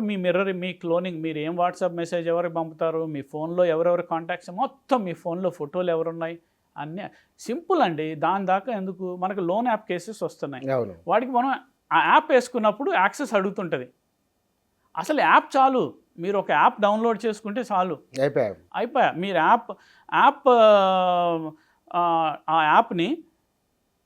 మీ క్లోనింగ్, మీరు ఏం వాట్సాప్ మెసేజ్ ఎవరికి పంపుతారు, మీ ఫోన్లో ఎవరెవరి కాంటాక్ట్స్ మొత్తం, మీ ఫోన్లో ఫోటోలు ఎవరున్నాయి అన్నీ సింపుల్ అండి. దాని దాకా ఎందుకు, మనకు లోన్ యాప్ కేసెస్ వస్తున్నాయి. వాడికి మనం ఆ యాప్ వేసుకున్నప్పుడు యాక్సెస్ అడుగుతుంటుంది. అసలు యాప్ చాలు, మీరు ఒక యాప్ డౌన్లోడ్ చేసుకుంటే చాలు, అయిపోయా. మీరు ఆ యాప్ని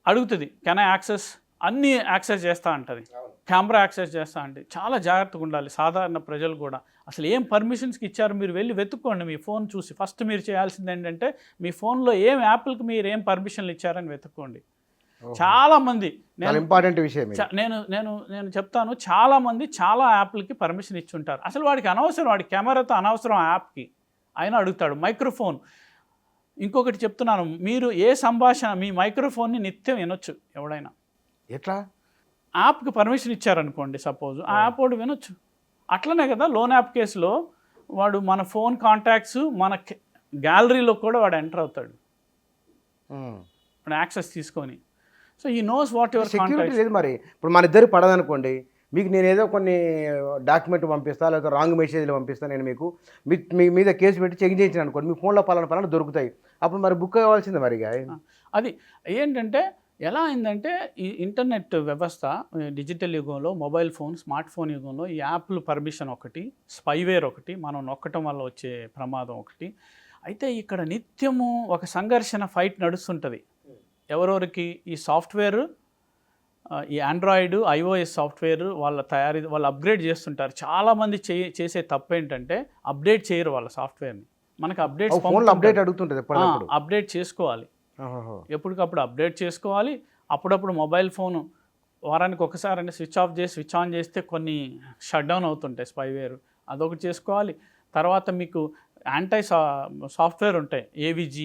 అడుగుతుంది, కెన్ ఐ యాక్సెస్, అన్నీ యాక్సెస్ చేస్తూ ఉంటుంది, కెమెరా యాక్సెస్ చేస్తూ ఉంటుంది. చాలా జాగ్రత్తగా ఉండాలి సాధారణ ప్రజలు కూడా. అసలు ఏం పర్మిషన్స్కి ఇచ్చారు మీరు వెళ్ళి వెతుక్కోండి. మీ ఫోన్ చూసి ఫస్ట్ మీరు చేయాల్సింది ఏంటంటే మీ ఫోన్లో ఏం యాప్లకి మీరు ఏం పర్మిషన్లు ఇచ్చారని వెతుక్కోండి. చాలామంది, ఇంపార్టెంట్ విషయం నేను చెప్తాను, చాలామంది చాలా యాప్లకి పర్మిషన్ ఇచ్చుంటారు. అసలు వాడికి అనవసరం, వాడి కెమెరాతో అనవసరం ఆ యాప్కి, అయినా అడుగుతాడు. మైక్రోఫోన్, ఇంకొకటి చెప్తున్నాను, మీరు ఏ సంభాషణ మీ మైక్రోఫోన్ని నిత్యం వినొచ్చు ఎవడైనా. ఎట్లా? యాప్కి పర్మిషన్ ఇచ్చారనుకోండి సపోజ్, ఆ యాప్ వాడు వినొచ్చు. అట్లనే కదా లోన్ యాప్ కేసులో వాడు మన ఫోన్ కాంటాక్ట్స్ మన గ్యాలరీలో కూడా వాడు ఎంటర్ అవుతాడు, వాడు యాక్సెస్ తీసుకొని. సో ఈ నోస్ వాట్ యువర్ సెక్యూరిటీ లేదు. మరి ఇప్పుడు మన ఇద్దరికి పడదనుకోండి, మీకు నేను ఏదో కొన్ని డాక్యుమెంట్ పంపిస్తా, లేకపోతే రాంగ్ మెసేజ్లు పంపిస్తాను, నేను మీకు మీ మీద కేసు పెట్టి చెక్ చేయించాను అనుకోండి, మీ ఫోన్లో పలానా దొరుకుతాయి, అప్పుడు మరి బుక్ అవ్వాల్సిందే మరిగా. అది ఏంటంటే ఎలా అయిందంటే ఈ ఇంటర్నెట్ వ్యవస్థ డిజిటల్ యుగంలో, మొబైల్ ఫోన్, స్మార్ట్ ఫోన్ యుగంలో ఈ యాప్లు పర్మిషన్ ఒకటి, స్పైవేర్ ఒకటి, మనం నొక్కటం వల్ల వచ్చే ప్రమాదం ఒకటి. అయితే ఇక్కడ నిత్యము ఒక సంఘర్షణ, ఫైట్ నడుస్తుంటుంది. ఎవరెవరికి ఈ సాఫ్ట్వేర్, ఈ ఆండ్రాయిడ్, iOS సాఫ్ట్వేర్ వాళ్ళు అప్గ్రేడ్ చేస్తుంటారు. చాలామంది చేసే తప్పు ఏంటంటే అప్డేట్ చేయరు వాళ్ళ సాఫ్ట్వేర్ని. మనకి అప్డేట్ చేసుకోవాలి, ఎప్పటికప్పుడు అప్డేట్ చేసుకోవాలి. అప్పుడప్పుడు మొబైల్ ఫోను వారానికి ఒకసారి అంటే స్విచ్ ఆఫ్ చేసి స్విచ్ ఆన్ చేస్తే కొన్ని షట్ డౌన్ అవుతుంటాయి స్పైవేర్, అదొకటి చేసుకోవాలి. తర్వాత మీకు సాఫ్ట్వేర్ ఉంటాయి, AVG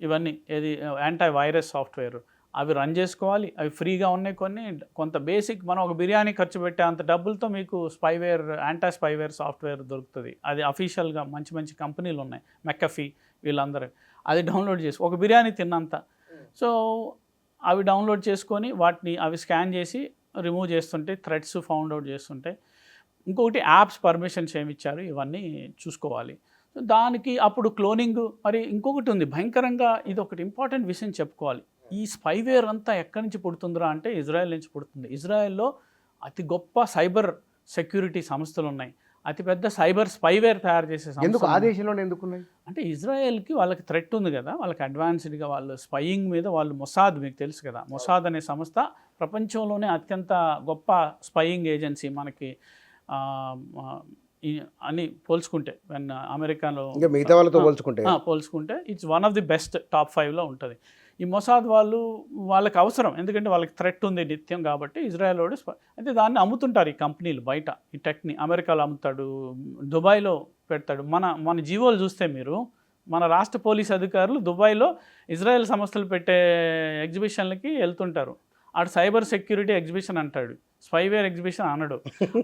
ఇవన్నీ, ఏది యాంటీ వైరస్ సాఫ్ట్వేర్, అవి రన్ చేసుకోవాలి. అవి ఫ్రీగా ఉన్నాయి కొన్ని, కొంత బేసిక్ మనం ఒక బిర్యానీ ఖర్చు పెట్టే అంత డబ్బులతో మీకు స్పైవేర్ సాఫ్ట్వేర్ దొరుకుతుంది. అది అఫీషియల్గా మంచి కంపెనీలు ఉన్నాయి, మెక్కఫీ వీళ్ళందరూ. అది డౌన్లోడ్ చేసి ఒక బిర్యానీ తిన్నంత. సో అవి డౌన్లోడ్ చేసుకొని అవి స్కాన్ చేసి రిమూవ్ చేస్తుంటే థ్రెడ్స్ ఫౌండ్ అవుట్ చేస్తుంటే. ఇంకొకటి యాప్స్ పర్మిషన్స్ ఏమి ఇచ్చారు ఇవన్నీ చూసుకోవాలి. దానికి అప్పుడు క్లోనింగ్. మరి ఇంకొకటి ఉంది భయంకరంగా, ఇది ఒకటి ఇంపార్టెంట్ విషయం చెప్పుకోవాలి. ఈ స్పైవేర్ అంతా ఎక్కడి నుంచి పుడుతుందిరా అంటే ఇజ్రాయెల్ నుంచి పుడుతుంది. ఇజ్రాయెల్లో అతి గొప్ప సైబర్ సెక్యూరిటీ సంస్థలు ఉన్నాయి, అతిపెద్ద సైబర్ స్పైవేర్ తయారు చేసే సంస్థ. అంటే ఇజ్రాయెల్కి వాళ్ళకి థ్రెట్ ఉంది కదా, వాళ్ళకి అడ్వాన్స్డ్గా వాళ్ళు స్పైయింగ్ మీద వాళ్ళు మొసాద్, మీకు తెలుసు కదా, మొసాద్ అనే సంస్థ ప్రపంచంలోనే అత్యంత గొప్ప స్పైయింగ్ ఏజెన్సీ. మనకి అని పోల్చుకుంటే అమెరికాలో మిగతా వాళ్ళతో పోల్చుకుంటే it's one of the best top 5లో ఉంటుంది. ఈ మొసాద్ వాళ్ళకి అవసరం, ఎందుకంటే వాళ్ళకి థ్రెట్ ఉంది నిత్యం కాబట్టి. ఇజ్రాయెల్ వాడు అయితే దాన్ని అమ్ముతుంటారు ఈ కంపెనీలు బయట. ఈ టెక్ని అమెరికాలో అమ్ముతాడు, దుబాయ్లో పెడతాడు. మన జీవోలు చూస్తే మీరు మన రాష్ట్ర పోలీస్ అధికారులు దుబాయ్లో ఇజ్రాయెల్ సంస్థలు పెట్టే ఎగ్జిబిషన్లకి వెళ్తుంటారు. ఆడు సైబర్ సెక్యూరిటీ ఎగ్జిబిషన్ అంటాడు, స్పైవేర్ ఎగ్జిబిషన్ అనడు.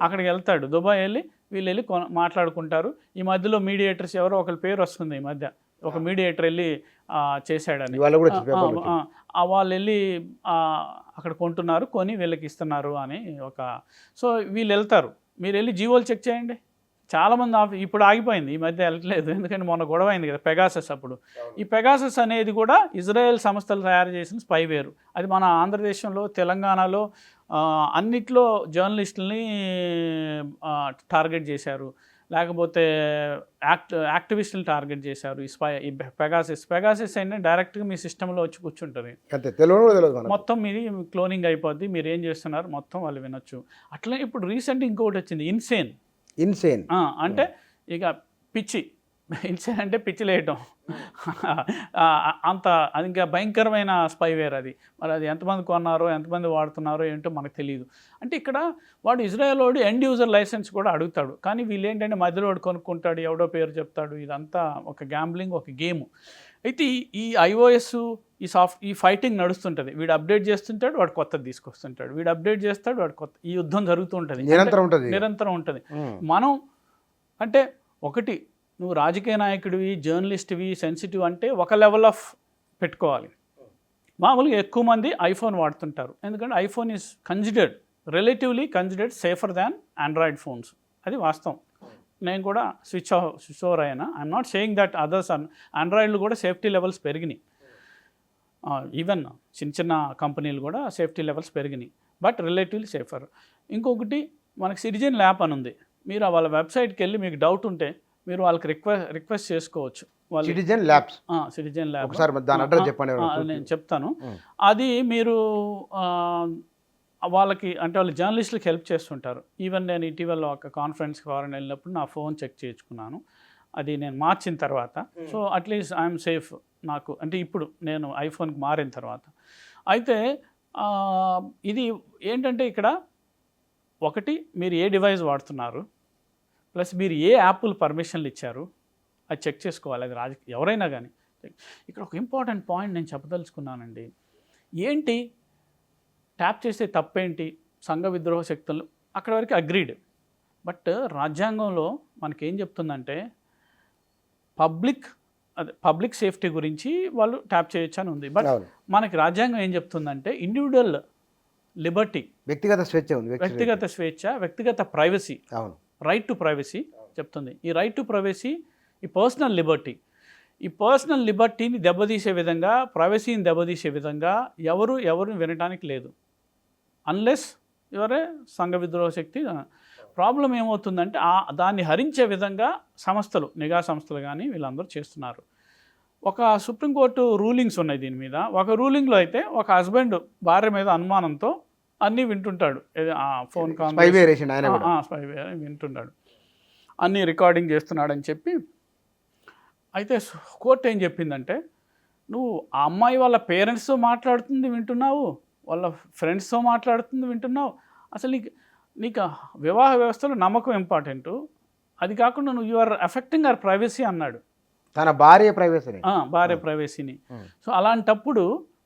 అక్కడికి వెళ్తాడు, దుబాయ్ వెళ్ళి వీళ్ళు వెళ్ళి మాట్లాడుకుంటారు. ఈ మధ్యలో మీడియేటర్స్ ఎవరో ఒకరి పేరు వస్తుంది, ఈ మధ్య ఒక మీడియేటర్ వెళ్ళి చేశాడని, వాళ్ళు వెళ్ళి అక్కడ కొంటున్నారు, కొని వీళ్ళకి ఇస్తున్నారు అని ఒక. సో వీళ్ళు వెళ్తారు, మీరు వెళ్ళి జీవోలు చెక్ చేయండి. చాలామంది ఇప్పుడు ఆగిపోయింది, ఈ మధ్య వెళ్ళట్లేదు, ఎందుకంటే మొన్న గొడవ అయింది కదా పెగాసస్. అప్పుడు ఈ పెగాసస్ అనేది కూడా ఇజ్రాయెల్ సంస్థలు తయారు చేసిన స్పైవేర్. అది మన ఆంధ్రదేశంలో, తెలంగాణలో అన్నిట్లో జర్నలిస్టులని టార్గెట్ చేశారు, లేకపోతే యాక్టివిస్టులు టార్గెట్ చేశారు. ఈ పెగాసస్ అయినా డైరెక్ట్గా మీ సిస్టంలో వచ్చి కూర్చుంటుంది, మొత్తం మీది క్లోనింగ్ అయిపోద్ది, మీరు ఏం చేస్తున్నారు మొత్తం వాళ్ళు వినొచ్చు. అట్లా ఇప్పుడు రీసెంట్ ఇంకొకటి వచ్చింది, ఇన్సేన్. అంటే ఇక పిచ్చి, ఇన్సేన్ అంటే పిచ్చి లేయటం, అంత అది ఇంకా భయంకరమైన స్పైవేర్ అది. మరి అది ఎంతమంది కొన్నారో ఎంతమంది వాడుతున్నారో ఏంటో మనకు తెలియదు. అంటే ఇక్కడ వాడు ఇజ్రాయెల్ వాడు ఎండ్ యూజర్ లైసెన్స్ కూడా అడుగుతాడు, కానీ వీళ్ళు ఏంటంటే మధ్యలో వాడు కొనుక్కుంటాడు, ఎవడో పేరు చెప్తాడు. ఇదంతా ఒక గ్యాంబ్లింగ్, ఒక గేమ్. అయితే ఈ iOS ఈ ఫైటింగ్ నడుస్తుంటుంది. వీడు అప్డేట్ చేస్తుంటాడు, వాడు కొత్తది తీసుకొస్తుంటాడు, వీడు అప్డేట్ చేస్తాడు, వాడు కొత్త. ఈ యుద్ధం జరుగుతూ ఉంటుంది, నిరంతరం ఉంటుంది. మనం అంటే ఒకటి, నువ్వు రాజకీయ నాయకుడివి, జర్నలిస్ట్వి, సెన్సిటివ్ అంటే ఒక లెవెల్ ఆఫ్ పెట్టుకోవాలి. మామూలుగా ఎక్కువ మంది ఐఫోన్ వాడుతుంటారు, ఎందుకంటే iPhone is relatively considered safer than Android phones. అది వాస్తవం. నేను కూడా స్విచ్ ఓవర్ అయ్యాను. I'm not saying that others ఆండ్రాయిడ్లు కూడా సేఫ్టీ లెవెల్స్ పెరిగినాయి. ఈవెన్ చిన్న కంపెనీలు కూడా సేఫ్టీ లెవెల్స్ పెరిగినాయి, బట్ రిలేటివ్లీ సేఫర్. ఇంకొకటి, మనకి సిటిజన్ ల్యాబ్ అని ఉంది. మీరు వాళ్ళ వెబ్సైట్కి వెళ్ళి మీకు డౌట్ ఉంటే మీరు వాళ్ళకి రిక్వెస్ట్ చేసుకోవచ్చు. సిటిజన్ ల్యాబ్ నేను చెప్తాను. అది మీరు వాళ్ళకి, అంటే వాళ్ళు జర్నలిస్టులకు హెల్ప్ చేస్తుంటారు. ఈవెన్ నేను ఇటీవల ఒక కాన్ఫరెన్స్ ఫారెన్ వెళ్ళినప్పుడు నా ఫోన్ చెక్ చేయించుకున్నాను, అది నేను మార్చిన తర్వాత. సో అట్లీస్ట్ ఐఎమ్ సేఫ్ నాకు, అంటే ఇప్పుడు నేను ఐఫోన్కి మారిన తర్వాత. అయితే ఇది ఏంటంటే ఇక్కడ ఒకటి, మీరు ఏ డివైస్ వాడుతున్నారు, ప్లస్ మీరు ఏ యాప్లు పర్మిషన్లు ఇచ్చారు, అది చెక్ చేసుకోవాలి. అది ఎవరైనా కానీ. ఇక్కడ ఒక ఇంపార్టెంట్ పాయింట్ నేను చెప్పదలుచుకున్నానండి. ఏంటి ట్యాప్ చేసే తప్పేంటి, సంఘ విద్రోహ శక్తులు అక్కడ వరకు అగ్రీడ్. బట్ రాజ్యాంగంలో మనకేం చెప్తుందంటే పబ్లిక్ సేఫ్టీ గురించి వాళ్ళు ట్యాప్ చేయొచ్చు అని ఉంది. బట్ మనకి రాజ్యాంగం ఏం చెప్తుందంటే ఇండివిజువల్ లిబర్టీ, వ్యక్తిగత స్వేచ్ఛ, వ్యక్తిగత ప్రైవసీ, రైట్ టు ప్రైవసీ చెప్తుంది. ఈ రైట్ టు ప్రైవసీ, ఈ పర్సనల్ లిబర్టీని దెబ్బతీసే విధంగా, ప్రైవసీని దెబ్బతీసే విధంగా ఎవరు వినడానికి లేదు, అన్లెస్ ఎవరే సంఘ విద్రోహ శక్తి. ప్రాబ్లం ఏమవుతుందంటే దాన్ని హరించే విధంగా సంస్థలు, నిఘా సంస్థలు కానీ వీళ్ళందరూ చేస్తున్నారు. ఒక సుప్రీంకోర్టు రూలింగ్స్ ఉన్నాయి దీని మీద. ఒక రూలింగ్లో అయితే ఒక హస్బెండ్ భార్య మీద అనుమానంతో అన్నీ వింటుంటాడు, ఫోన్ కాల్ స్పైవేర్ వింటున్నాడు, అన్నీ రికార్డింగ్ చేస్తున్నాడని చెప్పి. అయితే కోర్టు ఏం చెప్పిందంటే, నువ్వు ఆ అమ్మాయి వాళ్ళ పేరెంట్స్తో మాట్లాడుతుంది వింటున్నావు, వాళ్ళ ఫ్రెండ్స్తో మాట్లాడుతుంది వింటున్నావు, అసలు నీకు వివాహ వ్యవస్థలో నమ్మకం ఇంపార్టెంటు, అది కాకుండా నువ్వు you are affecting our privacy అన్నాడు, తన భార్య ప్రైవసీని. సో అలాంటప్పుడు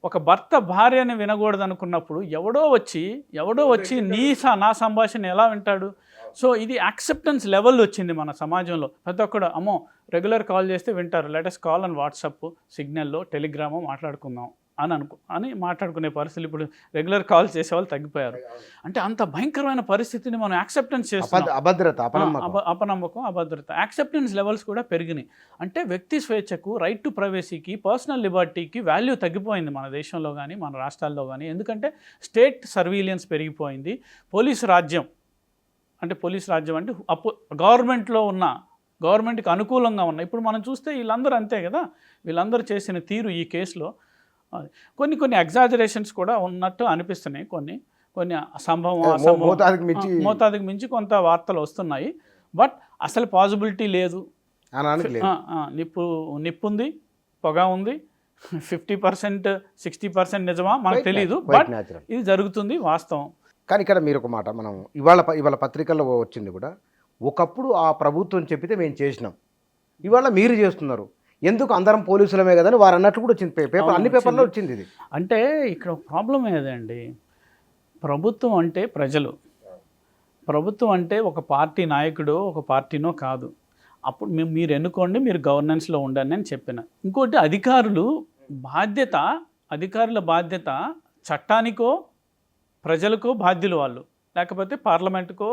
ఒక భర్త భార్యని వినకూడదు అనుకున్నప్పుడు ఎవడో వచ్చి నా సంభాషణ ఎలా వింటాడు? సో ఇది యాక్సెప్టెన్స్ లెవెల్ వచ్చింది మన సమాజంలో. ప్రతి ఒక్కడు అమ్మో రెగ్యులర్ కాల్ చేస్తే వింటారు, లెటెస్ట్ కాల్ అని వాట్సాప్, సిగ్నల్లో, టెలిగ్రామో మాట్లాడుకుందాం అని మాట్లాడుకునే పరిస్థితులు ఇప్పుడు రెగ్యులర్ కాల్ చేసే వాళ్ళు తగ్గిపోయారు. అంటే అంత భయంకరమైన పరిస్థితిని మనం యాక్సెప్టెన్స్ చేస్తున్నాం. అపనమ్మకం, అభద్రత, యాక్సెప్టెన్స్ లెవెల్స్ కూడా పెరిగినాయి. అంటే వ్యక్తి స్వేచ్ఛకు, రైట్ టు ప్రైవసీకి, పర్సనల్ లిబర్టీకి వాల్యూ తగ్గిపోయింది మన దేశంలో కానీ మన రాష్ట్రాల్లో కానీ. ఎందుకంటే స్టేట్ సర్వీలియన్స్ పెరిగిపోయింది. పోలీసు రాజ్యం అంటే గవర్నమెంట్కి అనుకూలంగా ఉన్న, ఇప్పుడు మనం చూస్తే వీళ్ళందరూ అంతే కదా, వీళ్ళందరూ చేసిన తీరు ఈ కేసులో కొన్ని ఎగ్జాజరేషన్స్ కూడా ఉన్నట్టు అనిపిస్తున్నాయి. కొన్ని మోతాదుకు మించి కొంత వార్తలు వస్తున్నాయి. బట్ అసలు పాసిబిలిటీ లేదు. నిప్పుంది, పొగ ఉంది, 50% 60% నిజమా మనకు తెలియదు, బట్ ఇది జరుగుతుంది, వాస్తవం. కానీ ఇక్కడ మీరు ఒక మాట, మనం ఇవాళ పత్రికల్లో వచ్చింది కూడా, ఒకప్పుడు ఆ ప్రభుత్వం చెప్పితే మేము చేసినాం, ఇవాళ మీరు చేస్తున్నారు. ఎందుకు అందరం పోలీసులమే కదని వారు అన్నట్లు కూడా వచ్చింది పేపర్, అవును, అన్ని పేపర్లో వచ్చింది ఇది. అంటే ఇక్కడ ప్రాబ్లం ఏదండి, ప్రభుత్వం అంటే ప్రజలు, ప్రభుత్వం అంటే ఒక పార్టీ నాయకుడో ఒక పార్టీనో కాదు. అప్పుడు మీరు ఎన్నుకోండి, మీరు గవర్నెన్స్లో ఉండండి అని చెప్పిన. ఇంకోటి అధికారుల బాధ్యత చట్టానికో ప్రజలకో బాధ్యులు వాళ్ళు, లేకపోతే పార్లమెంటుకో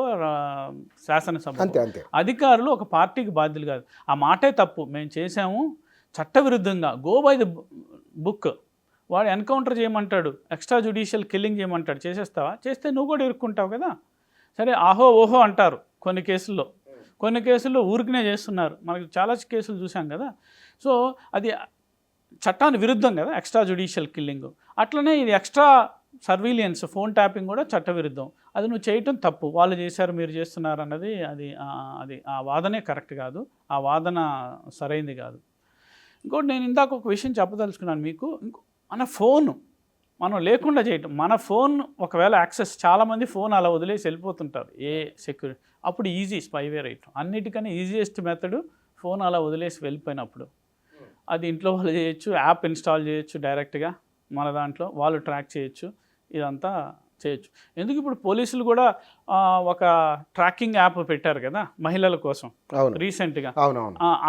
శాసనసభ. అంతే అంతే. అధికారులు ఒక పార్టీకి బాధ్యులు కాదు. ఆ మాటే తప్పు, మేము చేసాము చట్టవిరుద్ధంగా, గో బై ది బుక్. వాడు ఎన్కౌంటర్ చేయమంటాడు, ఎక్స్ట్రా జ్యుడిషియల్ కిల్లింగ్ చేయమంటాడు, చేసేస్తావా? చేస్తే నువ్వు కూడా ఇరుక్కుంటావు కదా. సరే ఆహో ఓహో అంటారు కొన్ని కేసుల్లో, కొన్ని కేసుల్లో ఊరికనే చేస్తున్నారు, మనకు చాలా కేసులు చూసాం కదా. సో అది చట్టానికి విరుద్ధం కదా ఎక్స్ట్రా జ్యుడిషియల్ కిల్లింగ్. అట్లనే ఇది ఎక్స్ట్రా సర్వీలియన్స్, ఫోన్ ట్యాపింగ్ కూడా చట్టవిరుద్ధం. అది నువ్వు చేయటం తప్పు, వాళ్ళు చేశారు మీరు చేస్తున్నారు అన్నది అది ఆ వాదనే కరెక్ట్ కాదు, ఆ వాదన సరైంది కాదు. ఇంకోటి నేను ఇందాక ఒక విషయం చెప్పదలుచుకున్నాను మీకు. మన ఫోన్ మనం లేకుండా చేయటం, మన ఫోన్ ఒకవేళ యాక్సెస్, చాలామంది ఫోన్ అలా వదిలేసి వెళ్ళిపోతుంటారు ఏ సెక్యూరిటీ, అప్పుడు ఈజీ స్పైవేర్ అయ్యటం. అన్నిటికన్నా ఈజియెస్ట్ మెథడ్ ఫోన్ అలా వదిలేసి వెళ్ళిపోయినప్పుడు అది ఇంట్లో వాళ్ళు చేయొచ్చు, యాప్ ఇన్స్టాల్ చేయొచ్చు డైరెక్ట్గా మన దాంట్లో, వాళ్ళు ట్రాక్ చేయొచ్చు, ఇదంతా చేయొచ్చు. ఎందుకు ఇప్పుడు పోలీసులు కూడా ఒక ట్రాకింగ్ యాప్ పెట్టారు కదా మహిళల కోసం రీసెంట్గా.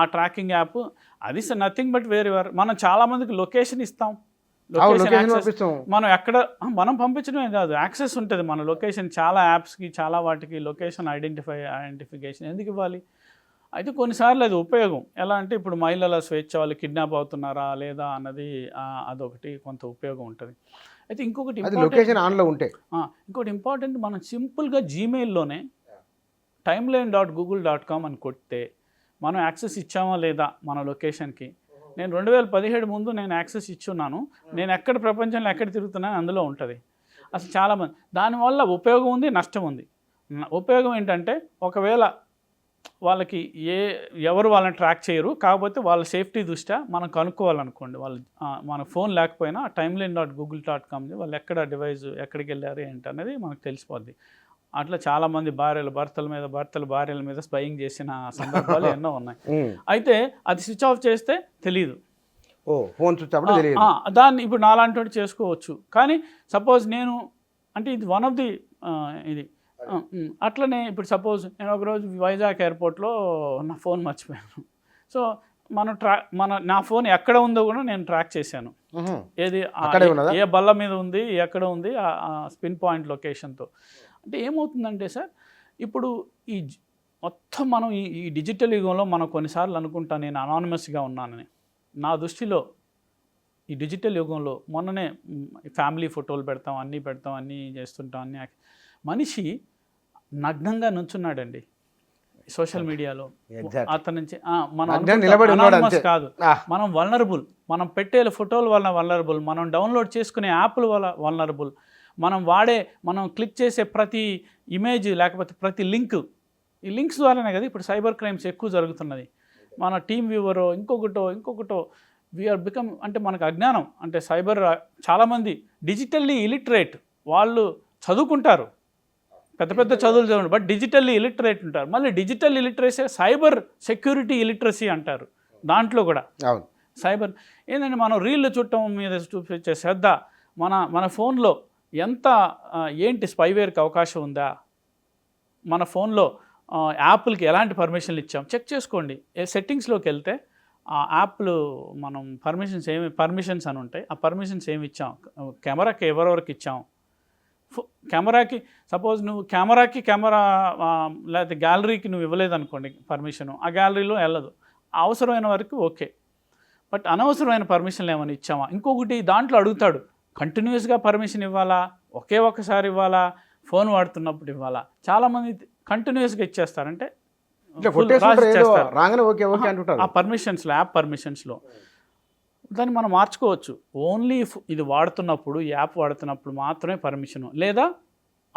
ఆ ట్రాకింగ్ యాప్ అది నథింగ్ బట్ మనం చాలామందికి లొకేషన్ ఇస్తాం, మనం ఎక్కడ మనం పంపించడమే కాదు, యాక్సెస్ ఉంటుంది మన లొకేషన్. చాలా యాప్స్కి, చాలా వాటికి లొకేషన్ ఐడెంటిఫికేషన్ ఎందుకు ఇవ్వాలి? అయితే కొన్నిసార్లు అది ఉపయోగం. ఎలా అంటే ఇప్పుడు మహిళల స్వేచ్ఛ, వాళ్ళు కిడ్నాప్ అవుతున్నారా లేదా అన్నది అదొకటి కొంత ఉపయోగం ఉంటుంది. అయితే ఇంకొకటి లొకేషన్ ఆన్లో ఉంటే ఇంకోటి ఇంపార్టెంట్, మనం సింపుల్గా జీమెయిల్లోనే timeline.google.com అని కొడితే మనం యాక్సెస్ ఇచ్చామా లేదా మన లొకేషన్కి. నేను 2017 ముందు నేను యాక్సెస్ ఇచ్చున్నాను, నేను ఎక్కడ ప్రపంచంలో ఎక్కడ తిరుగుతున్నాను అందులో ఉంటుంది. అసలు చాలామంది దానివల్ల ఉపయోగం ఉంది, నష్టం ఉంది. ఉపయోగం ఏంటంటే ఒకవేళ వాళ్ళకి ఎవరు వాళ్ళని ట్రాక్ చేయరు, కాకపోతే వాళ్ళ సేఫ్టీ దృష్ట్యా మనం కనుక్కోవాలనుకోండి, వాళ్ళు మన ఫోన్ లేకపోయినా timeline.google.com వాళ్ళు ఎక్కడ డివైస్ ఎక్కడికి వెళ్ళారు ఏంటి అనేది మనకు తెలిసిపోద్ది. అట్లా చాలామంది భర్తల భార్యల మీద స్పైయింగ్ చేసిన సందర్భాలు ఎన్నో ఉన్నాయి. అయితే అది స్విచ్ ఆఫ్ చేస్తే తెలియదు, ఫోన్ స్విచ్ ఆఫ్ దాన్ని ఇప్పుడు నాలాంటి వాడు చేసుకోవచ్చు. కానీ సపోజ్ నేను అంటే ఇది వన్ ఆఫ్ ది ఇది అట్లనే ఇప్పుడు సపోజ్ నేను ఒకరోజు వైజాగ్ ఎయిర్పోర్ట్లో నా ఫోన్ మర్చిపోయాను. సో నా ఫోన్ ఎక్కడ ఉందో కూడా నేను ట్రాక్ చేశాను, ఏది ఏ బల్ల మీద ఉంది, ఎక్కడ ఉంది, ఆ స్పిన్ పాయింట్ లొకేషన్తో. అంటే ఏమవుతుందంటే సార్, ఇప్పుడు మొత్తం మనం ఈ డిజిటల్ యుగంలో మనం కొన్నిసార్లు అనుకుంటాను నేను అనానిమస్గా ఉన్నానని. నా దృష్టిలో ఈ డిజిటల్ యుగంలో మొన్ననే ఫ్యామిలీ ఫోటోలు పెడతాం, అన్నీ చేస్తుంటాం, మనిషి నగ్నంగా నుంచున్నాడండి సోషల్ మీడియాలో. అతని నుంచి మనం కాదు, మనం వల్నరబుల్, మనం పెట్టే ఫోటోల వల్ల వల్నరబుల్, మనం డౌన్లోడ్ చేసుకునే యాప్ల వల్ల వల్నరబుల్, మనం క్లిక్ చేసే ప్రతి ఇమేజ్ లేకపోతే ప్రతి లింక్, ఈ లింక్స్ ద్వారానే కదా ఇప్పుడు సైబర్ క్రైమ్స్ ఎక్కువ జరుగుతున్నది. మన టీమ్ వ్యూవరో ఇంకొకటో వీఆర్ బికమ్, అంటే మనకు అజ్ఞానం, అంటే సైబర్ చాలామంది డిజిటల్లీ ఇలిటరేట్, వాళ్ళు చదువుకుంటారు, పెద్ద చదువులు చదవండి, బట్ డిజిటల్లీ ఇలిటరేట్ ఉంటారు. మళ్ళీ digital illiteracy cyber security illiteracy అంటారు. దాంట్లో కూడా సైబర్ ఏంటంటే మనం రీళ్ళు చుట్టం మీద చూపించే శ్రద్ధ, మన ఫోన్లో ఏంటి స్పైవేర్కి అవకాశం ఉందా, మన ఫోన్లో యాప్లకి ఎలాంటి పర్మిషన్లు ఇచ్చాం చెక్ చేసుకోండి. సెట్టింగ్స్లోకి వెళ్తే ఆ యాప్లు మనం పర్మిషన్స్ అని ఉంటాయి, ఆ పర్మిషన్స్ ఏమి ఇచ్చాం, కెమెరాకి ఎవరెవరికి ఇచ్చాం, కెమెరాకి సపోజ్ నువ్వు కెమెరా లేకపోతే గ్యాలరీకి నువ్వు ఇవ్వలేదనుకోండి పర్మిషను, ఆ గ్యాలరీలో వెళ్ళదు. అవసరమైన వరకు ఓకే, బట్ అనవసరమైన పర్మిషన్లు ఏమైనా ఇచ్చామా. ఇంకొకటి దాంట్లో అడుగుతాడు, కంటిన్యూస్గా పర్మిషన్ ఇవ్వాలా, ఒక్కసారి ఇవ్వాలా, ఫోన్ వాడుతున్నప్పుడు ఇవ్వాలా. చాలామంది కంటిన్యూస్గా ఇచ్చేస్తారంటే ఆ పర్మిషన్స్లో, యాప్ పర్మిషన్స్లో దాన్ని మనం మార్చుకోవచ్చు. ఓన్లీ ఇది వాడుతున్నప్పుడు, ఈ యాప్ వాడుతున్నప్పుడు మాత్రమే పర్మిషను, లేదా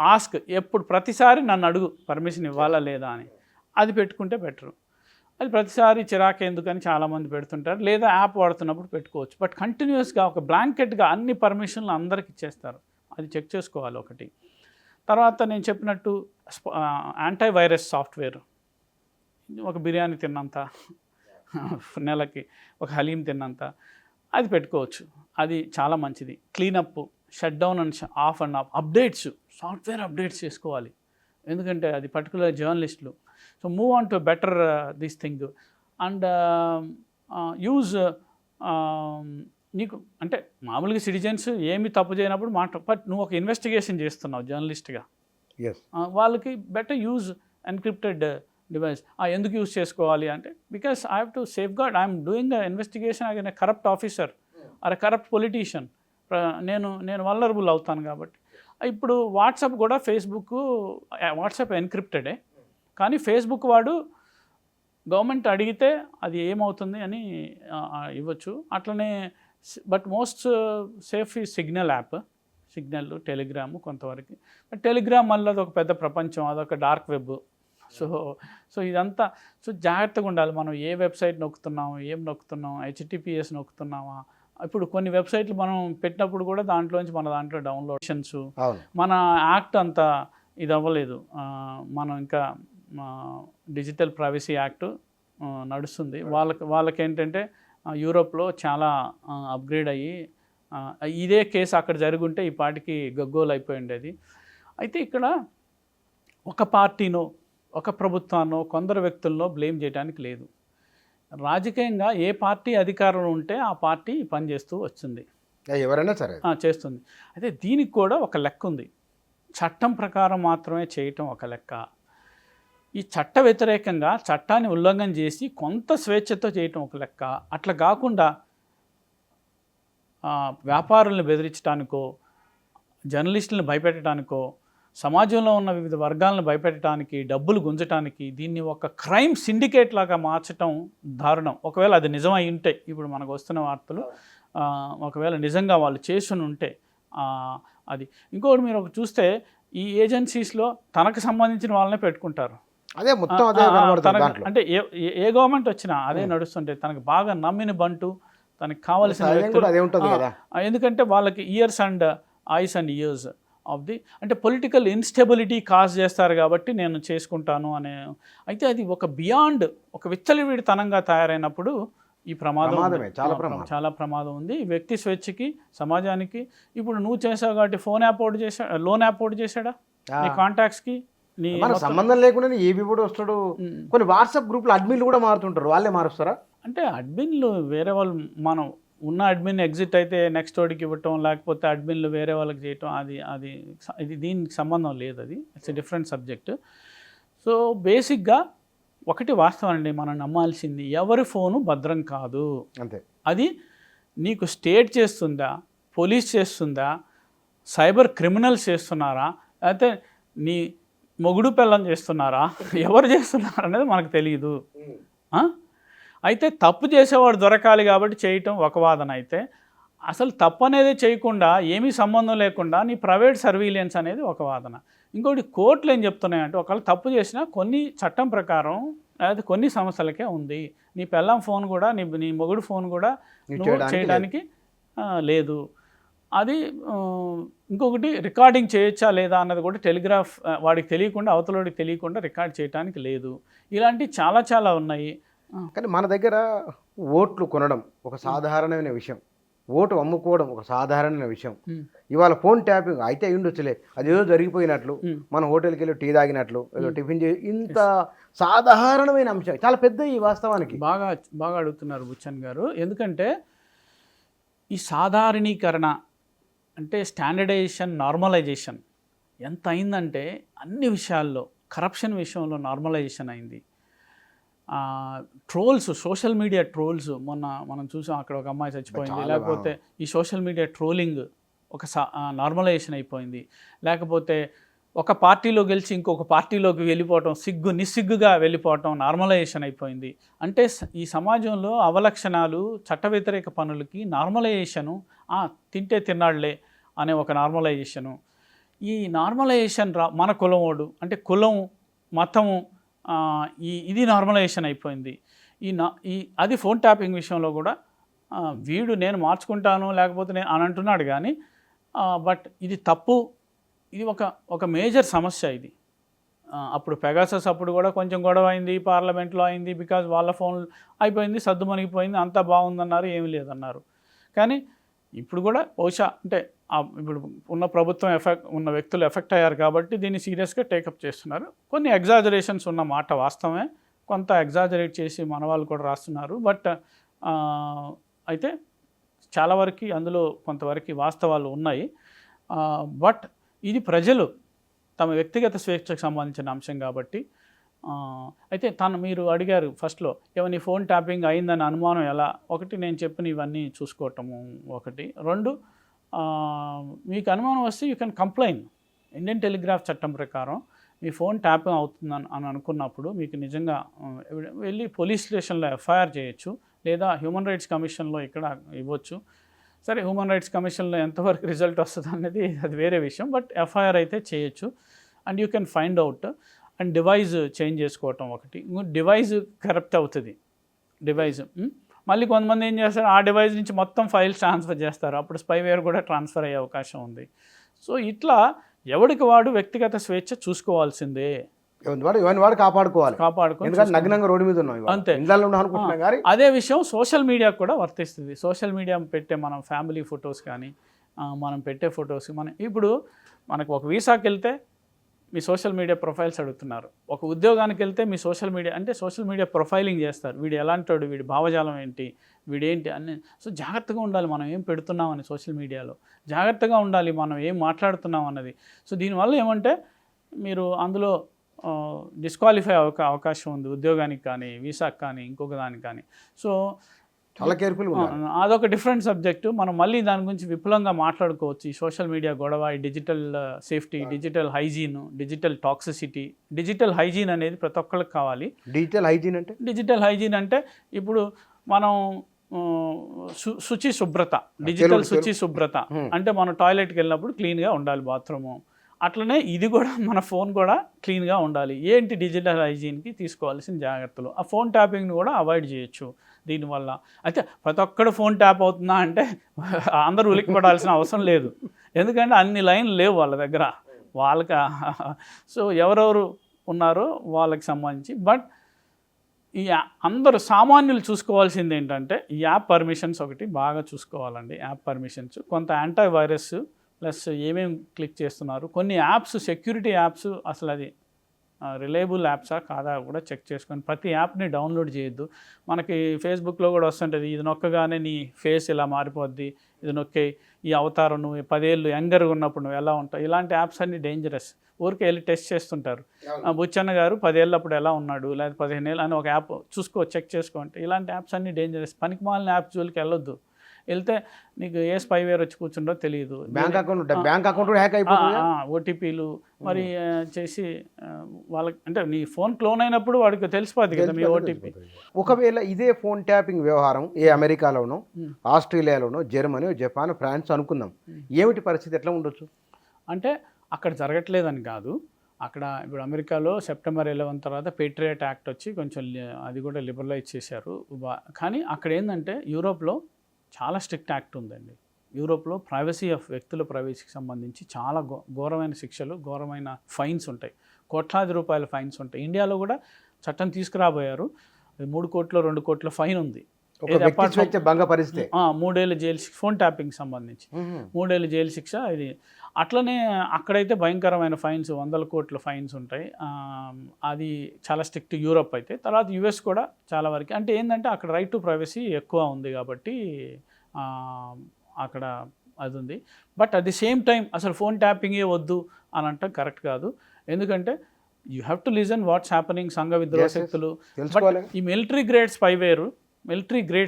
ఆస్క్, ఎప్పుడు ప్రతిసారి నన్ను అడుగు పర్మిషన్ ఇవ్వాలా లేదా అని, అది పెట్టుకుంటే బెటరు. అది ప్రతిసారి చిరాకు ఎందుకని చాలామంది పెడుతుంటారు, లేదా యాప్ వాడుతున్నప్పుడు పెట్టుకోవచ్చు. బట్ కంటిన్యూస్గా ఒక బ్లాంకెట్గా అన్ని పర్మిషన్లు అందరికి ఇచ్చేస్తారు, అది చెక్ చేసుకోవాలి ఒకటి. తర్వాత నేను చెప్పినట్టు యాంటీవైరస్ సాఫ్ట్వేర్, ఒక బిర్యానీ తిన్నంత నెలకి ఒక హలీం తిన్నంత, అది పెట్టుకోవచ్చు. అది చాలా మంచిది. Cleanup, shut down and of and of, updates, software updates చేసుకోవాలి. ఎందుకంటే అది పర్టికులర్ జర్నలిస్టులు. So move on to better this thing and use నీకు అంటే మామూలుగా సిటిజన్స్ ఏమి తప్పు చేయనప్పుడు బట్ నువ్వు ఒక ఇన్వెస్టిగేషన్ చేస్తున్నావు జర్నలిస్ట్గా, ఎస్ వాళ్ళకి బెటర్ యూజ్ ఎన్క్రిప్టెడ్ డివైస్. ఎందుకు యూజ్ చేసుకోవాలి అంటే because I have to safeguard, I'm doing the investigation against a corrupt officer or a corrupt politician. నేను వల్నరబుల్ అవుతాను కాబట్టి. ఇప్పుడు వాట్సాప్ కూడా వాట్సాప్ ఎన్క్రిప్టెడే, కానీ ఫేస్బుక్ వాడు గవర్నమెంట్ అడిగితే అది ఏమవుతుంది అని ఇవ్వచ్చు. అట్లనే బట్ మోస్ట్ సేఫ్ ఈ సిగ్నల్ యాప్, సిగ్నల్, టెలిగ్రాము కొంతవరకు. బట్ టెలిగ్రామ్ మళ్ళీ అదొక పెద్ద ప్రపంచం, అదొక డార్క్ వెబ్. సో ఇదంతా జాగ్రత్తగా ఉండాలి. మనం ఏ వెబ్సైట్ నొక్కుతున్నాం, ఏం నొక్కుతున్నాం, హెచ్టిటిపిఎస్ నొక్కుతున్నామా. ఇప్పుడు కొన్ని వెబ్సైట్లు మనం పెట్టినప్పుడు కూడా దాంట్లోంచి మన దాంట్లో డౌన్లోడ్షన్స్, మన యాక్ట్ అంతా ఇది అవ్వలేదు. మనం ఇంకా డిజిటల్ ప్రైవసీ యాక్ట్ నడుస్తుంది. వాళ్ళకి ఏంటంటే యూరోప్లో చాలా అప్గ్రేడ్ అయ్యి ఇదే కేసు అక్కడ జరుగుంటే ఈ పాటికి గగ్గోలు అయిపోయి ఉండేది. అయితే ఇక్కడ ఒక పార్టీనో ఒక ప్రభుత్వాన్నో కొందరు వ్యక్తుల్లో బ్లేమ్ చేయడానికి లేదు. రాజకీయంగా ఏ పార్టీ అధికారంలో ఉంటే ఆ పార్టీ పనిచేస్తూ వచ్చింది, ఎవరైనా సరే చేస్తుంది. అయితే దీనికి కూడా ఒక లెక్క ఉంది. చట్టం ప్రకారం మాత్రమే చేయటం ఒక లెక్క, ఈ చట్ట వ్యతిరేకంగా చట్టాన్ని ఉల్లంఘన చేసి కొంత స్వేచ్ఛతో చేయటం ఒక లెక్క. అట్లా కాకుండా వ్యాపారులను బెదిరించడానికో, జర్నలిస్టులను భయపెట్టడానికో, సమాజంలో ఉన్న వివిధ వర్గాలను భయపెట్టడానికి, డబ్బులు గుంజటానికి దీన్ని ఒక క్రైమ్ సిండికేట్ లాగా మార్చడం దారుణం. ఒకవేళ అది నిజం అయి ఉంటే, ఇప్పుడు మనకు వస్తున్న వార్తలు ఒకవేళ నిజంగా వాళ్ళు చేసుని ఉంటే అది. ఇంకొకటి మీరు చూస్తే ఈ ఏజెన్సీస్లో తనకు సంబంధించిన వాళ్ళనే పెట్టుకుంటారు. అదే మొత్తం అదే కనబడుతుంది. అంటే ఏ గవర్నమెంట్ వచ్చినా అదే నడుస్తుంటే తనకు బాగా నమ్మిన బంటు, తనకు కావాల్సిన వ్యక్తులు. ఎందుకంటే వాళ్ళకి years and ice and years of the అంటే పొలిటికల్ ఇన్స్టెబిలిటీ కాజ్ చేస్తారు కాబట్టి నేను చేసుకుంటాను అనే. అయితే అది ఒక బియాండ్, ఒక విచ్చలవిడితనంగా తయారైనప్పుడు ఈ చాలా ప్రమాదం ఉంది. వ్యక్తి స్వేచ్ఛకి, సమాజానికి. ఇప్పుడు నువ్వు చేసావు కాబట్టి ఫోన్ యాప్ అవుట్ చేశాడు, లోన్ యాప్ అవుట్ చేశాడా నీ కాంటాక్ట్స్కి, నీ సంబంధం లేకుండా ఏబీ కూడా వస్తాడు. కొన్ని వాట్సాప్ గ్రూప్లో అడ్మిన్లు కూడా మారుతుంటారు, వాళ్ళే మారుస్తారా? అంటే అడ్మిన్లు వేరే వాళ్ళు, మనం ఉన్న అడ్మిన్ ఎగ్జిట్ అయితే నెక్స్ట్ వాడికి ఇవ్వటం, లేకపోతే అడ్మిన్లు వేరే వాళ్ళకి చేయటం, అది దీనికి సంబంధం లేదు. అది it's a different subject. So బేసిక్గా ఒకటి వాస్తవం అండి, మనం నమ్మాల్సింది ఎవరి ఫోను భద్రం కాదు. అంతే. అది నీకు స్టేట్ చేస్తుందా, పోలీస్ చేస్తుందా, సైబర్ క్రిమినల్స్ చేస్తున్నారా, అయితే నీ మొగుడు పిల్లం చేస్తున్నారా, ఎవరు చేస్తున్నారా అనేది మనకు తెలియదు. అయితే తప్పు చేసేవాడు దొరకాలి కాబట్టి చేయటం ఒక వాదన అయితే, అసలు తప్పు అనేది చేయకుండా ఏమీ సంబంధం లేకుండా నీ ప్రైవేట్ సర్వీలియన్స్ అనేది ఒక వాదన. ఇంకోటి కోర్టులు ఏం చెప్తున్నాయంటే ఒకవేళ తప్పు చేసినా కొన్ని చట్టం ప్రకారం లేదా కొన్ని సంస్థలకే ఉంది. నీ పెళ్ళాం ఫోన్ కూడా, నీ మొగుడు ఫోన్ కూడా నువ్వు చేయడానికి లేదు. అది ఇంకొకటి రికార్డింగ్ చేయొచ్చా లేదా అన్నది కూడా టెలిగ్రాఫ్ వాడికి తెలియకుండా, అవతలవాడికి తెలియకుండా రికార్డ్ చేయడానికి లేదు. ఇలాంటివి చాలా చాలా ఉన్నాయి. కానీ మన దగ్గర ఓట్లు కొనడం ఒక సాధారణమైన విషయం, ఓటు అమ్ముకోవడం ఒక సాధారణమైన విషయం. ఇవాళ ఫోన్ ట్యాపింగ్ అయితే అయ్యుండొచ్చులే, అదేదో జరిగిపోయినట్లు, మన హోటల్కి వెళ్ళి టీ తాగినట్లు, ఏదో టిఫిన్ చేసి, ఇంత సాధారణమైన అంశం చాలా పెద్ద ఈ వాస్తవానికి. బాగా అడుగుతున్నారు బుచ్చన్ గారు. ఎందుకంటే ఈ సాధారణీకరణ అంటే స్టాండర్డైజేషన్, నార్మలైజేషన్ ఎంత అయిందంటే అన్ని విషయాల్లో, కరప్షన్ విషయంలో నార్మలైజేషన్ అయింది. ట్రోల్స్, సోషల్ మీడియా ట్రోల్స్, మొన్న మనం చూసాం అక్కడ ఒక అమ్మాయి చచ్చిపోయింది. లేకపోతే ఈ సోషల్ మీడియా ట్రోలింగ్ ఒక నార్మలైజేషన్ అయిపోయింది. లేకపోతే ఒక పార్టీలో గెలిచి ఇంకొక పార్టీలోకి వెళ్ళిపోవటం, నిస్సిగ్గుగా వెళ్ళిపోవటం నార్మలైజేషన్ అయిపోయింది. అంటే ఈ సమాజంలో అవలక్షణాలు, చట్ట వ్యతిరేక పనులకి నార్మలైజేషను, తింటే తిన్నాడులే అనే ఒక నార్మలైజేషను. ఈ నార్మలైజేషన్ మన కులమోడు అంటే కులం, మతము, ఇది నార్మలైజేషన్ అయిపోయింది. అది ఫోన్ ట్యాపింగ్ విషయంలో కూడా వీడు నేను మార్చుకుంటాను లేకపోతే నేను అని అంటున్నాడు కానీ, బట్ ఇది తప్పు, ఇది ఒక మేజర్ సమస్య. ఇది అప్పుడు పెగాసస్ అప్పుడు కూడా కొంచెం గొడవ అయింది, పార్లమెంట్లో అయింది, బికాజ్ వాళ్ళ ఫోన్ అయిపోయింది, సర్దుమణిగిపోయింది, అంతా బాగుందన్నారు, ఏమీ లేదన్నారు. కానీ ఇప్పుడు కూడా బహుశా అంటే ఇప్పుడు ఉన్న ప్రభుత్వం ఉన్న వ్యక్తులు ఎఫెక్ట్ అయ్యారు కాబట్టి దీన్ని సీరియస్గా టేకప్ చేస్తున్నారు. కొన్ని ఎగ్జాజరేషన్స్ ఉన్న మాట వాస్తవమే, కొంత ఎగ్జాజరేట్ చేసి మన వాళ్ళు కూడా రాస్తున్నారు. బట్ అయితే చాలా వరకు అందులో కొంతవరకు వాస్తవాలు ఉన్నాయి. బట్ ఇది ప్రజలు తమ వ్యక్తిగత స్వేచ్ఛకు సంబంధించిన అంశం కాబట్టి అయితే మీరు అడిగారు ఫస్ట్లో ఏమని ఫోన్ ట్యాపింగ్ అయిందని అనుమానం ఎలా? ఒకటి నేను చెప్పిన ఇవన్నీ చూసుకోవటము ఒకటి. రెండు, మీకు అనుమానం వస్తే you can complaint. Indian telegraph చట్టం ప్రకారం మీ ఫోన్ ట్యాపింగ్ అవుతుందని అనుకున్నప్పుడు మీకు నిజంగా వెళ్ళి పోలీస్ స్టేషన్లో ఎఫ్ఐఆర్ చేయొచ్చు, లేదా హ్యూమన్ రైట్స్ కమిషన్లో ఇక్కడ ఇవ్వచ్చు. సరే, హ్యూమన్ రైట్స్ కమిషన్లో ఎంతవరకు రిజల్ట్ వస్తుంది అనేది అది వేరే విషయం, బట్ ఎఫ్ఐఆర్ అయితే చేయొచ్చు. And you can find out. And device change చేసుకోవటం ఒకటి. డివైస్ కరప్ట్ అవుతుంది. డివైస్ మళ్ళీ కొంతమంది ఏం చేస్తారు, ఆ డివైస్ నుంచి మొత్తం ఫైల్స్ ట్రాన్స్ఫర్ చేస్తారు, అప్పుడు స్పైవేర్ కూడా ట్రాన్స్ఫర్ అయ్యే అవకాశం ఉంది. సో ఇట్లా ఎవరికి వాడు వ్యక్తిగత స్వేచ్ఛ చూసుకోవాల్సిందే, వాడు కాపాడుకోవాలి. నగ్నంగా రోడ్డు మీద ఉన్నాం అంతే. అదే విషయం సోషల్ మీడియాకు కూడా వర్తిస్తుంది. సోషల్ మీడియా పెట్టే మనం ఫ్యామిలీ ఫొటోస్ కానీ మనం పెట్టే ఫొటోస్ ఇప్పుడు మనకు ఒక వీసాకి వెళ్తే మీ సోషల్ మీడియా ప్రొఫైల్స్ అడుగుతున్నారు, ఒక ఉద్యోగానికి వెళ్తే మీ సోషల్ మీడియా ప్రొఫైలింగ్ చేస్తారు, వీడు ఎలాంటి, వీడి భావజాలం ఏంటి, వీడేంటి అన్ని. సో జాగ్రత్తగా ఉండాలి మనం ఏం పెడుతున్నామని సోషల్ మీడియాలో, జాగ్రత్తగా ఉండాలి మనం ఏం మాట్లాడుతున్నాం అన్నది. సో దీనివల్ల ఏమంటే మీరు అందులో డిస్క్వాలిఫై అవకాశం ఉంది, ఉద్యోగానికి కానీ వీసాకి కానీ ఇంకొక దానికి కానీ. సో చాలా కేర్ఫుల్గా అదొక డిఫరెంట్ సబ్జెక్టు. మనం మళ్ళీ దాని గురించి విపులంగా మాట్లాడుకోవచ్చు. ఈ సోషల్ మీడియా గొడవ, ఈ digital safety, digital hygiene, digital toxicity. Digital hygiene అనేది ప్రతి ఒక్కరికి కావాలి. డిజిటల్ హైజీన్ అంటే ఇప్పుడు మనం శుచి శుభ్రత, డిజిటల్ శుచి శుభ్రత అంటే మనం టాయిలెట్కి వెళ్ళినప్పుడు క్లీన్గా ఉండాలి బాత్రూము. అట్లనే ఇది కూడా మన ఫోన్ కూడా క్లీన్గా ఉండాలి. ఏంటి డిజిటల్ హైజీన్కి తీసుకోవాల్సిన జాగ్రత్తలు, ఆ ఫోన్ ట్యాపింగ్ని కూడా అవాయిడ్ చేయొచ్చు దీనివల్ల. అయితే ప్రతి ఒక్కడు ఫోన్ ట్యాప్ అవుతుందా అంటే అందరూ ఉలిక్కిపడాల్సిన అవసరం లేదు, ఎందుకంటే అన్ని లైన్లు లేవు వాళ్ళ దగ్గర, వాళ్ళకి. సో ఎవరెవరు ఉన్నారో వాళ్ళకి సంబంధించి. బట్ ఈ అందరూ సామాన్యులు చూసుకోవాల్సింది ఏంటంటే ఈ యాప్ పర్మిషన్స్ ఒకటి బాగా చూసుకోవాలండి. యాప్ పర్మిషన్స్, కొంత యాంటీవైరస్ ప్లస్ ఏమేమి క్లిక్ చేస్తున్నారు, కొన్ని యాప్స్ సెక్యూరిటీ యాప్స్ అసలు అది రిలయబుల్ యాప్సా కాదా కూడా చెక్ చేసుకొని ప్రతి యాప్ని డౌన్లోడ్ చేయొద్దు. మనకి ఫేస్బుక్లో కూడా వస్తుంటుంది, ఇది నొక్కగానే నీ ఫేస్ ఇలా మారిపోద్ది, ఇది నొక్కే ఈ అవతారం నువ్వు 10 ఏళ్ళు యంగర్గా ఉన్నప్పుడు నువ్వు ఎలా ఉంటావు, ఇలాంటి యాప్స్ అన్నీ డేంజరస్. ఊరికే వెళ్ళి టెస్ట్ చేస్తుంటారు. బుచ్చన్న గారు 10 ఏళ్ళు అప్పుడు ఎలా ఉన్నాడు, లేదా 15 ఏళ్ళు అని ఒక యాప్ చెక్ చేసుకోండి. ఇలాంటి యాప్స్ అన్నీ డేంజరస్. పనికిమాలిన యాప్ జోలికి వెళ్ళొద్దు. వెళ్తే నీకు ఏ స్పైవేర్ వచ్చి కూర్చుంటో తెలియదు, బ్యాంక్ అకౌంట్ హ్యాక్ అయిపోతుంది, ఓటీపీలు మరి చేసి వాళ్ళకి, అంటే నీ ఫోన్ క్లోన్ అయినప్పుడు వాడికి తెలిసిపోద్ది కదా మీ ఓటీపీ. ఒకవేళ ఇదే ఫోన్ ట్యాపింగ్ వ్యవహారం అమెరికాలోనో, ఆస్ట్రేలియాలోనో, జర్మనీ, జపాన్, ఫ్రాన్స్ అనుకుందాం, ఏమిటి పరిస్థితి, ఎట్లా ఉండొచ్చు? అంటే అక్కడ జరగట్లేదని కాదు. అక్కడ ఇప్పుడు అమెరికాలో September 11 తర్వాత పేట్రియట్ యాక్ట్ వచ్చి కొంచెం అది కూడా లిబరలైజ్ చేశారు. కానీ అక్కడ ఏంటంటే యూరోప్లో చాలా స్ట్రిక్ట్ యాక్ట్ ఉందండి. యూరోప్లో వ్యక్తుల ప్రైవసీకి సంబంధించి చాలా ఘోరమైన శిక్షలు, ఘోరమైన ఫైన్స్ ఉంటాయి, కోట్లాది రూపాయల ఫైన్స్ ఉంటాయి. ఇండియాలో కూడా చట్టం తీసుకురాబోయారు, 3 కోట్లు 2 కోట్ల ఫైన్ ఉంది. 3 ఏళ్ళ జైలు శిక్ష, ఫోన్ ట్యాపింగ్ సంబంధించి 3 ఏళ్ళ జైలు శిక్ష. ఇది అట్లనే అక్కడైతే భయంకరమైన ఫైన్స్, 100 కోట్ల ఫైన్స్ ఉంటాయి. అది చాలా స్ట్రిక్ట్ యూరోప్ అయితే. తర్వాత యుఎస్ కూడా చాలా వరకు, అంటే ఏంటంటే అక్కడ రైట్ టు ప్రైవసీ ఎక్కువ ఉంది కాబట్టి అక్కడ అది ఉంది. But at the same time అసలు ఫోన్ ట్యాపింగే వద్దు అని అంటే కరెక్ట్ కాదు. ఎందుకంటే you have to listen what's happening. సంఘ విద్రోహ శక్తులు, ఈ మిలిటరీ గ్రేడ్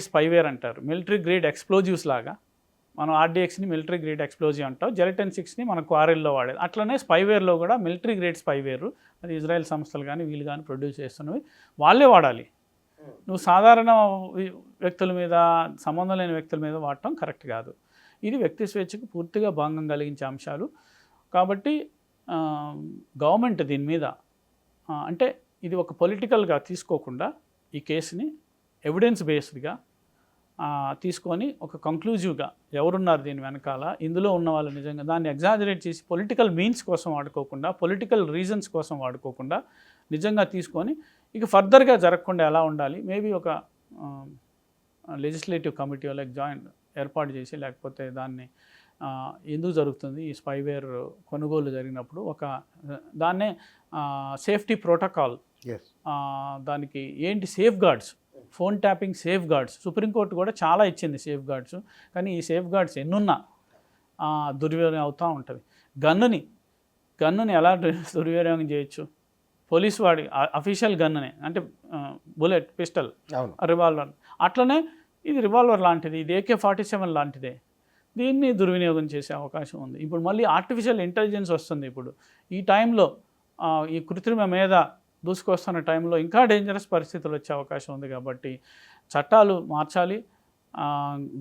స్పైవేర్ అంటారు, మిలిటరీ గ్రేడ్ ఎక్స్ప్లోజివ్స్ లాగా. మనం RDXని మిలిటరీ గ్రేడ్ ఎక్స్ప్లోజివ్ అంటాం, Gelatin 6ని మనం క్వారెల్లో వాడేది. అట్లనే స్పైవేర్లో కూడా మిలిటరీ గ్రేడ్ స్పైవేర్, అది ఇజ్రాయెల్ సంస్థలు కానీ వీళ్ళు కానీ ప్రొడ్యూస్ చేస్తున్నవి, వాళ్ళే వాడాలి. నువ్వు సాధారణ వ్యక్తుల మీద, సంబంధం లేని వ్యక్తుల మీద వాడటం కరెక్ట్ కాదు. ఇది వ్యక్తి స్వేచ్ఛకు పూర్తిగా భంగం కలిగించే అంశాలు. కాబట్టి గవర్నమెంట్ దీని మీద అంటే ఇది ఒక పొలిటికల్గా తీసుకోకుండా ఈ కేసుని ఎవిడెన్స్ బేస్డ్గా తీసుకొని ఒక కంక్లూజివ్గా ఎవరున్నారు దీని వెనకాల, ఇందులో ఉన్న వాళ్ళు నిజంగా దాన్ని ఎగ్జాజరేట్ చేసి పొలిటికల్ మీన్స్ కోసం వాడుకోకుండా, పొలిటికల్ రీజన్స్ కోసం వాడుకోకుండా నిజంగా తీసుకొని ఇక ఫర్దర్గా జరగకుండా ఎలా ఉండాలి, మేబీ ఒక లెజిస్లేటివ్ కమిటీ లైక్ జాయింట్ ఏర్పాటు చేసి, లేకపోతే దాన్ని ఎందుకు జరుగుతుంది ఈ స్పైవేర్ కొనుగోలు జరిగినప్పుడు ఒక దాన్నే సేఫ్టీ ప్రోటోకాల్, ఎస్ దానికి ఏంటి safe guards, phone tapping safe guards supreme court కూడా చాలా ఇచ్చింది సేఫ్ గార్డ్స్. కానీ ఈ సేఫ్ గార్డ్స్ ఎన్నున్నా దుర్వినియోగం అవుతూ ఉంటుంది. గన్నుని ఎలా దుర్వినియోగం చేయొచ్చు, పోలీసు వాడి అఫీషియల్ గన్నుని, అంటే బుల్లెట్, పిస్టల్, రివాల్వర్, అట్లనే ఇది రివాల్వర్ లాంటిది, ఇది AK-47 లాంటిదే, దీన్ని దుర్వినియోగం చేసే అవకాశం ఉంది. ఇప్పుడు మళ్ళీ ఆర్టిఫిషియల్ ఇంటెలిజెన్స్ వస్తుంది. ఇప్పుడు ఈ టైంలో ఈ కృత్రిమ మీద దూసుకొస్తున్న టైంలో ఇంకా డేంజరస్ పరిస్థితులు వచ్చే అవకాశం ఉంది. కాబట్టి చట్టాలు మార్చాలి.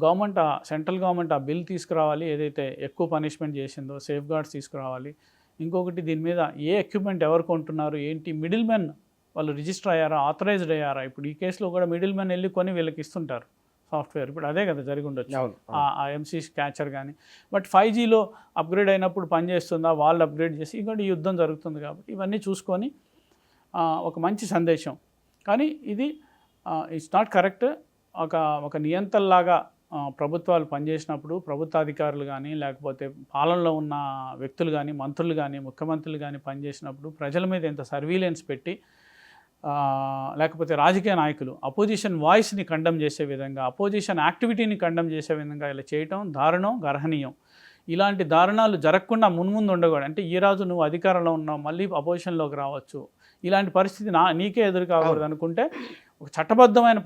గవర్నమెంట్, సెంట్రల్ గవర్నమెంట్ ఆ బిల్ తీసుకురావాలి, ఏదైతే ఎక్కువ పనిష్మెంట్ చేసిందో సేఫ్ గార్డ్స్ తీసుకురావాలి. ఇంకొకటి దీని మీద ఏ ఎక్విప్మెంట్ ఎవరు కొంటున్నారు ఏంటి, మిడిల్ మెన్ వాళ్ళు రిజిస్టర్ అయ్యారా, ఆథరైజ్డ్ అయ్యారా. ఇప్పుడు ఈ కేసులో కూడా మిడిల్ మెన్ వెళ్ళి కొని వీళ్ళకి ఇస్తుంటారు సాఫ్ట్వేర్. ఇప్పుడు అదే కదా జరిగి ఉండొచ్చు ఆ ఎంసీ క్యాచర్ కానీ. బట్ 5Gలో అప్గ్రేడ్ అయినప్పుడు పనిచేస్తుందా, వాళ్ళు అప్గ్రేడ్ చేసి ఇంకోటి యుద్ధం జరుగుతుంది. కాబట్టి ఇవన్నీ చూసుకొని ఒక మంచి సందేశం. కానీ ఇది ఇట్స్ నాట్ కరెక్ట్. ఒక నియంత్రణలాగా ప్రభుత్వాలు పనిచేసినప్పుడు ప్రభుత్వ అధికారులు కానీ, లేకపోతే పాలనలో ఉన్న వ్యక్తులు కానీ, మంత్రులు కానీ, ముఖ్యమంత్రులు కానీ పనిచేసినప్పుడు ప్రజల మీద ఎంత సర్వీలెన్స్ పెట్టి, లేకపోతే రాజకీయ నాయకులు అపోజిషన్ వాయిస్ని కండమ్ చేసే విధంగా, అపోజిషన్ యాక్టివిటీని కండమ్ చేసే విధంగా ఇలా చేయటం దారుణం, గర్హనీయం. ఇలాంటి దారుణాలు జరగకుండా మున్ముందు ఉండకూడదు. అంటే ఈ రాజు నువ్వు అధికారంలో ఉన్నావు, మళ్ళీ అపోజిషన్లోకి రావచ్చు, ఇలాంటి పరిస్థితి నీకే ఎదురు కాకూడదు అనుకుంటే ఒక చట్టబద్ధమైన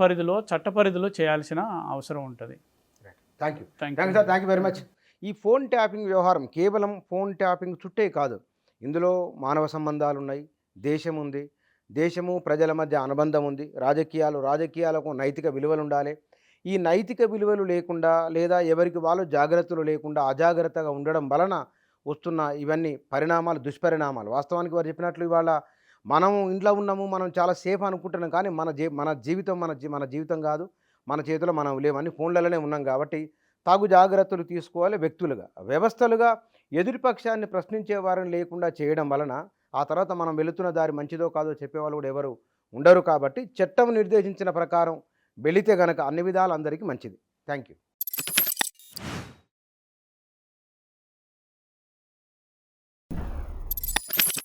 చట్ట పరిధిలో చేయాల్సిన అవసరం ఉంటుంది. Thank you sir, thank you very much. ఈ ఫోన్ ట్యాపింగ్ వ్యవహారం కేవలం ఫోన్ ట్యాపింగ్ చుట్టే కాదు, ఇందులో మానవ సంబంధాలు ఉన్నాయి, దేశం ఉంది, దేశము ప్రజల మధ్య అనుబంధం ఉంది, రాజకీయాలకు నైతిక విలువలు ఉండాలి. ఈ నైతిక విలువలు లేకుండా, లేదా ఎవరికి వాళ్ళు జాగ్రత్తలు లేకుండా అజాగ్రత్తగా ఉండడం వలన వస్తున్న ఇవన్నీ దుష్పరిణామాలు. వాస్తవానికి వారు చెప్పినట్లు ఇవాళ మనము ఇంట్లో ఉన్నాము, మనం చాలా సేఫ్ అనుకుంటున్నాం. కానీ మన జీవితం కాదు, మన చేతిలో మనం లేవని ఫోన్లలోనే ఉన్నాం. కాబట్టి తాగు జాగ్రత్తలు తీసుకోవాలి. వ్యక్తులుగా, వ్యవస్థలుగా ఎదురుపక్షాన్ని ప్రశ్నించే వారిని లేకుండా చేయడం వలన ఆ తర్వాత మనం వెళుతున్న దారి మంచిదో కాదో చెప్పేవాళ్ళు కూడా ఎవరు ఉండరు. కాబట్టి చట్టం నిర్దేశించిన ప్రకారం వెళితే గనక అన్ని విధాలు అందరికీ మంచిది. Thank you.